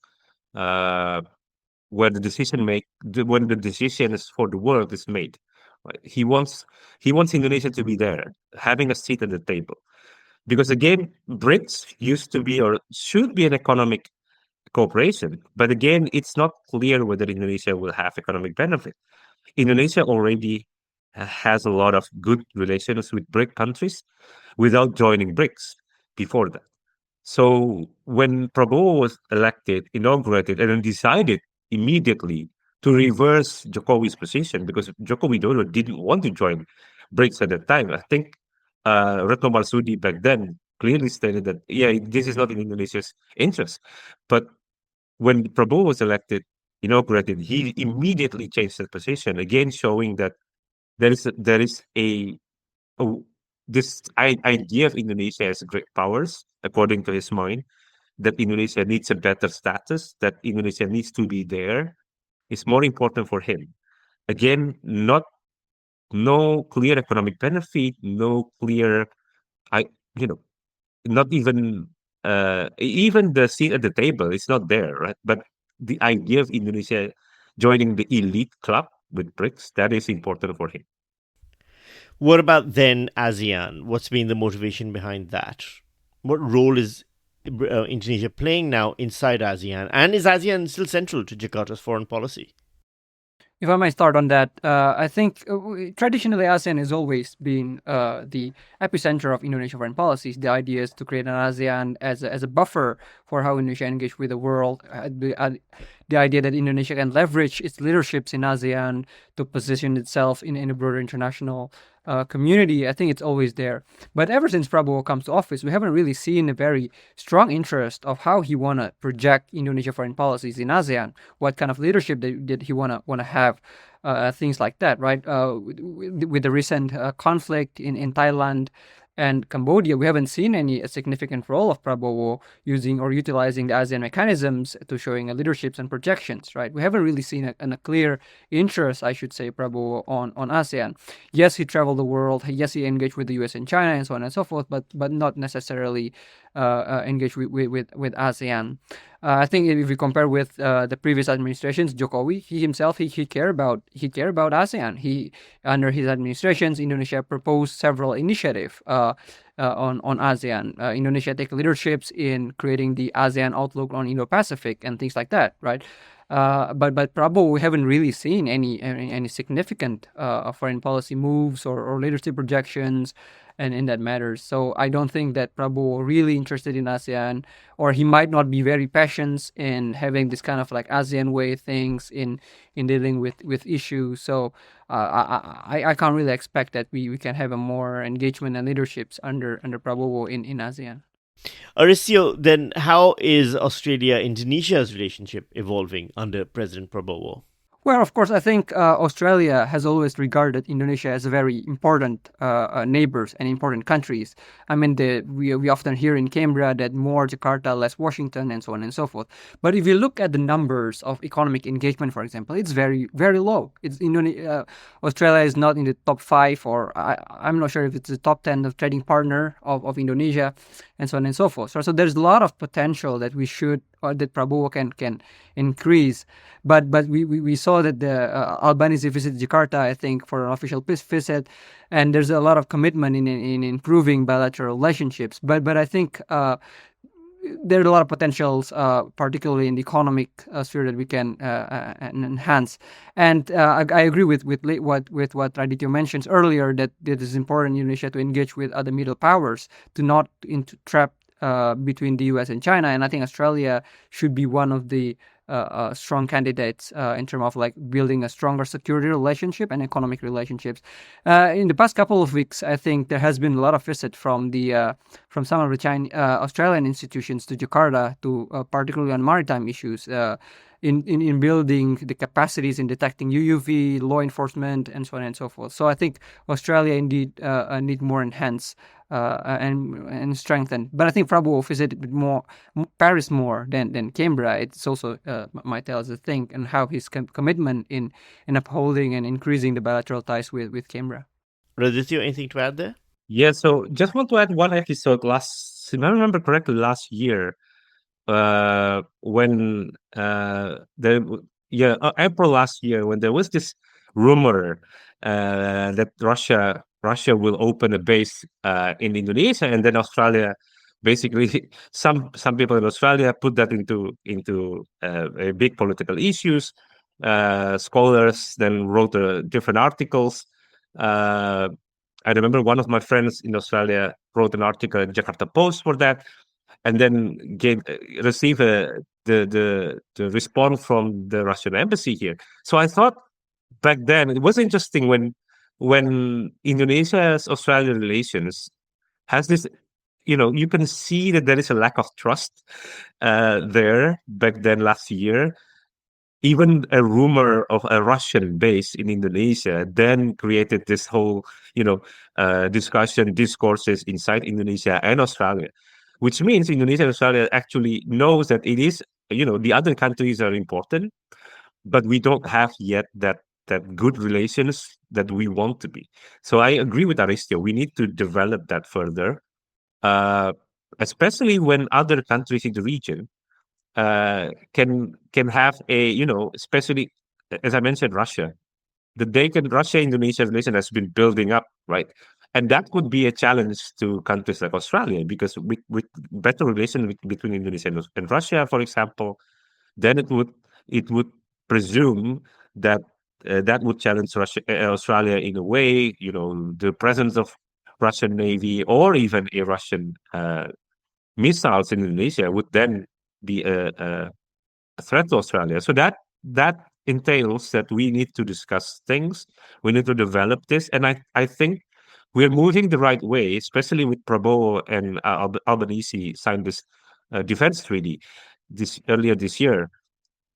uh, where when the decisions for the world is made. Right? He wants Indonesia to be there, having a seat at the table. Because again, BRICS used to be or should be an economic cooperation, but again, it's not clear whether Indonesia will have economic benefit. Indonesia already has a lot of good relations with BRIC countries without joining BRICS before that. So when Prabowo was elected, inaugurated, and then decided immediately to reverse Jokowi's position because Joko Widodo didn't want to join BRICS at that time. I think Retno Marsudi back then clearly stated that, yeah, this is not in Indonesia's interest. But when Prabowo was inaugurated, he immediately changed that position, again showing that there is this idea of Indonesia as great powers, according to his mind, that Indonesia needs a better status, that Indonesia needs to be there, is more important for him. Again, no clear economic benefit, no clear, I you know, not even the seat at the table is not there, right? But the idea of Indonesia joining the elite club with BRICS. That is important for him. What about then ASEAN? What's been the motivation behind that? What role is Indonesia playing now inside ASEAN? And is ASEAN still central to Jakarta's foreign policy? If I might start on that, I think traditionally ASEAN has always been the epicenter of Indonesian foreign policies. The idea is to create an ASEAN as a buffer for how Indonesia engage with the world. The idea that Indonesia can leverage its leaderships in ASEAN to position itself in a broader international community, I think it's always there. But ever since Prabowo comes to office, we haven't really seen a very strong interest of how he want to project Indonesia foreign policies in ASEAN. What kind of leadership did he want to have? Things like that, right? With the recent conflict in Thailand and Cambodia, we haven't seen any significant role of Prabowo using or utilizing the ASEAN mechanisms to showing leaderships and projections, right? We haven't really seen a clear interest, I should say, Prabowo on ASEAN. Yes, he traveled the world. Yes, he engaged with the US and China and so on and so forth, but not necessarily engaged with ASEAN. I think if we compare with the previous administrations, Jokowi, he himself, he cared about ASEAN. He under his administrations, Indonesia proposed several initiatives on ASEAN. Indonesia take leaderships in creating the ASEAN outlook on Indo-Pacific and things like that, right? But Prabowo, we haven't really seen any significant foreign policy moves or leadership projections, and in that matters. So I don't think that Prabowo really interested in ASEAN, or he might not be very passionate in having this kind of like ASEAN way things in dealing with issues. So I can't really expect that we can have a more engagement and leaderships under Prabowo in ASEAN. Arisio, then how is Australia-Indonesia's relationship evolving under President Prabowo? Well, of course, I think Australia has always regarded Indonesia as a very important neighbors and important countries. I mean, we often hear in Canberra that more Jakarta, less Washington, and so on and so forth. But if you look at the numbers of economic engagement, for example, it's very, very low. Australia is not in the top 5, or I'm not sure if it's the top 10 of trading partner of Indonesia, and so on and so forth. So there's a lot of potential that we should, or that Prabowo can increase. But we saw that the Albanese visited Jakarta, I think, for an official visit, and there's a lot of commitment in improving bilateral relationships. But I think there are a lot of potentials, particularly in the economic sphere, that we can enhance. And I agree with what Radityo mentions earlier, that it is important in Indonesia to engage with other middle powers, to not into trap between the US and China. And I think Australia should be one of the strong candidates in terms of like building a stronger security relationship and economic relationships. In the past couple of weeks, I think there has been a lot of visit from some of the Australian institutions to Jakarta, to particularly on maritime issues. In building the capacities in detecting UUV, law enforcement, and so on and so forth. So I think Australia indeed need more enhanced and strengthened. But I think Prabowo visited Paris more than Canberra. It's also might tell us a thing, and how his commitment in upholding and increasing the bilateral ties with Canberra. Radityo, anything to add there? Yeah, so just want to add one episode if I remember correctly, last year, when April last year, when there was this rumor that Russia will open a base in Indonesia, and then Australia, basically some people in Australia put that into a big political issues. Scholars then wrote different articles. I remember one of my friends in Australia wrote an article in Jakarta Post for that, and then received the response from the Russian embassy here. So I thought back then it was interesting when Indonesia's Australian relations has this, you can see that there is a lack of trust there back then last year. Even a rumor of a Russian base in Indonesia then created this whole, discourses inside Indonesia and Australia, which means Indonesia and Australia actually knows that it is, the other countries are important, but we don't have yet that good relations that we want to be. So I agree with Aristio. We need to develop that further, especially when other countries in the region can have especially as I mentioned, Russia. The Russia-Indonesia relation has been building up, right? And that could be a challenge to countries like Australia because with better relation between Indonesia and Russia, for example, then it would presume that that would challenge Australia in a way. The presence of Russian Navy or even a Russian missiles in Indonesia would then be a threat to Australia. So that entails that we need to discuss things. We need to develop this, and I think we're moving the right way, especially with Prabowo and Albanese signed this defense treaty earlier this year.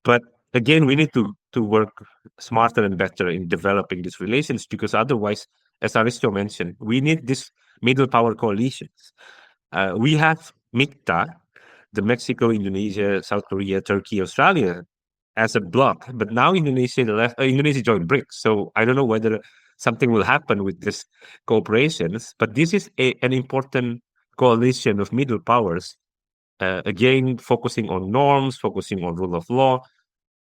But again, we need to work smarter and better in developing these relations because otherwise, as Aristo mentioned, we need these middle power coalitions. We have MICTA, the Mexico, Indonesia, South Korea, Turkey, Australia as a bloc, but now Indonesia joined BRICS. So I don't know whether something will happen with this cooperations, but this is an important coalition of middle powers. Again, focusing on norms, focusing on rule of law,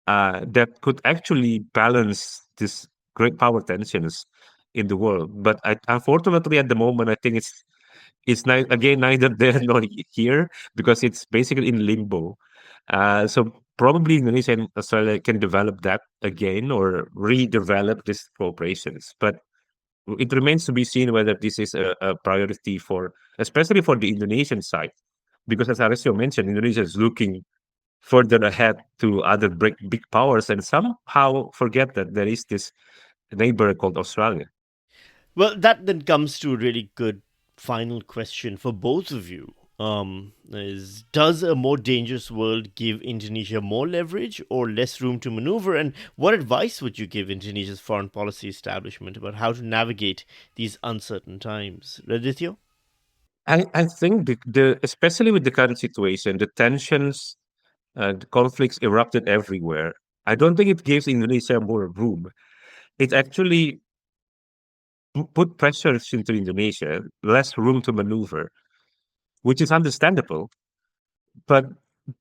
that could actually balance this great power tensions in the world. But unfortunately, at the moment, I think it's neither there nor here because it's basically in limbo. So probably Indonesia and Australia can develop that again or redevelop these cooperations. But it remains to be seen whether this is a priority especially for the Indonesian side. Because as Alessio mentioned, Indonesia is looking further ahead to other big powers and somehow forget that there is this neighbor called Australia. Well, that then comes to a really good final question for both of you. Does a more dangerous world give Indonesia more leverage or less room to maneuver? And what advice would you give Indonesia's foreign policy establishment about how to navigate these uncertain times? Raditya? I think especially with the current situation, the tensions, the conflicts erupted everywhere. I don't think it gives Indonesia more room. It actually put pressures into Indonesia, less room to maneuver, which is understandable. But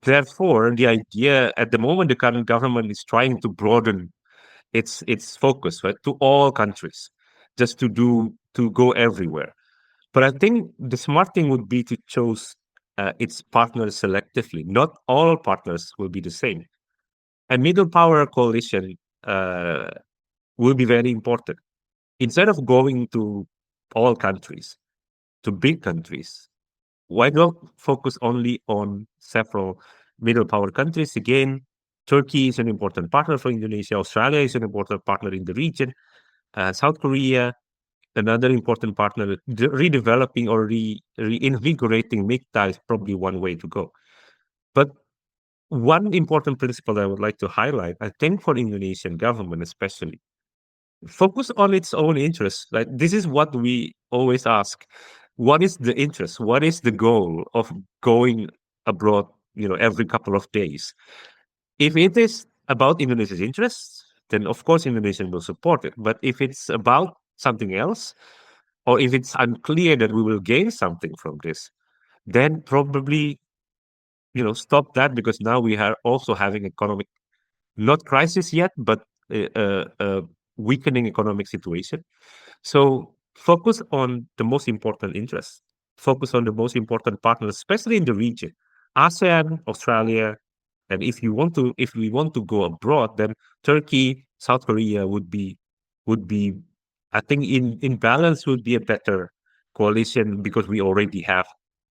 therefore, the idea at the moment, the current government is trying to broaden its focus, right, to all countries, just to go everywhere. But I think the smart thing would be to choose its partners selectively. Not all partners will be the same. A middle power coalition will be very important. Instead of going to all countries, to big countries, why not focus only on several middle power countries? Again, Turkey is an important partner for Indonesia. Australia is an important partner in the region. South Korea, another important partner. Redeveloping or reinvigorating MICTA is probably one way to go. But one important principle I would like to highlight, I think for Indonesian government especially, focus on its own interests. Like this is what we always ask: what is the interest? What is the goal of going abroad? Every couple of days. If it is about Indonesia's interests, then of course Indonesia will support it. But if it's about something else, or if it's unclear that we will gain something from this, then probably stop that because now we are also having economic not crisis yet, but a weakening economic situation. So focus on the most important interests. Focus on the most important partners, especially in the region, ASEAN, Australia, and if we want to go abroad, then Turkey, South Korea would be, I think in balance would be a better coalition because we already have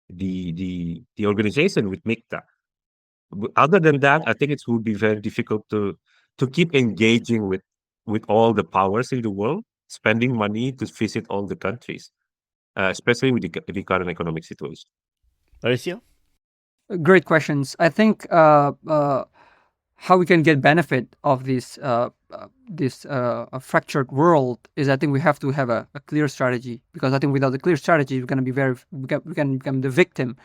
the organization with MICTA. Other than that, I think it would be very difficult to keep engaging with all the powers in the world, spending money to visit all the countries, especially with the current economic situation. Alicia? Great questions. I think how we can get benefit of this fractured world is I think we have to have a clear strategy, because I think without a clear strategy we're going to be we can become the victim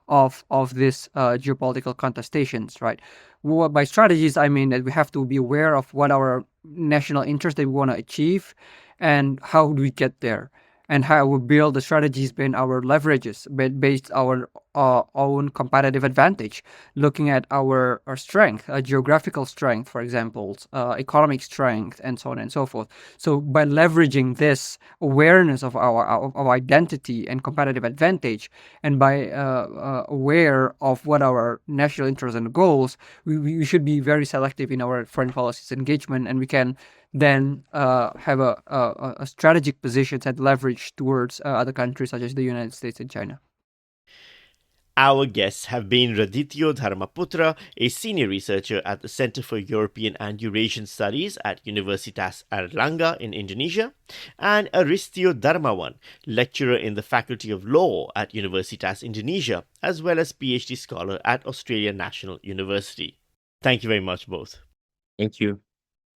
of this geopolitical contestations, right? By strategies, I mean that we have to be aware of what our national interest that we want to achieve and how do we get there, and how we build the strategies based our leverages, based our own competitive advantage, looking at our strength, geographical strength, for example, economic strength, and so on and so forth. So by leveraging this awareness of our identity and competitive advantage, and by aware of what our national interests and goals, we should be very selective in our foreign policies engagement, and we can then have a strategic position and leverage towards other countries such as the United States and China. Our guests have been Radityo Dharmaputra, a senior researcher at the Center for European and Eurasian Studies at Universitas Airlangga in Indonesia, and Aristio Dharmawan, lecturer in the Faculty of Law at Universitas Indonesia, as well as PhD scholar at Australia National University. Thank you very much, both. Thank you.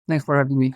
Thanks for having me.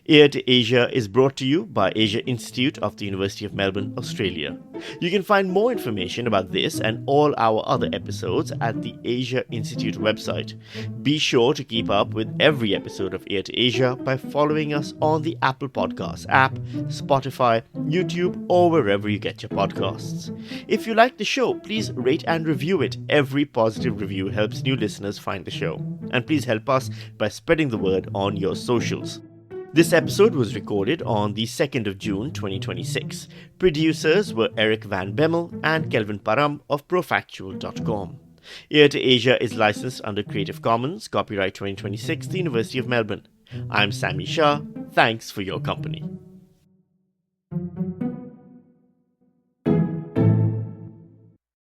Ear to Asia is brought to you by Asia Institute of the University of Melbourne, Australia. You can find more information about this and all our other episodes at the Asia Institute website. Be sure to keep up with every episode of Ear to Asia by following us on the Apple Podcasts app, Spotify, YouTube, or wherever you get your podcasts. If you like the show, please rate and review it. Every positive review helps new listeners find the show. And please help us by spreading the word on your socials. This episode was recorded on the 2nd of June 2026. Producers were Eric Van Bemmel and Kelvin Param of Profactual.com. Ear to Asia is licensed under Creative Commons, copyright 2026, the University of Melbourne. I'm Sammy Shah. Thanks for your company.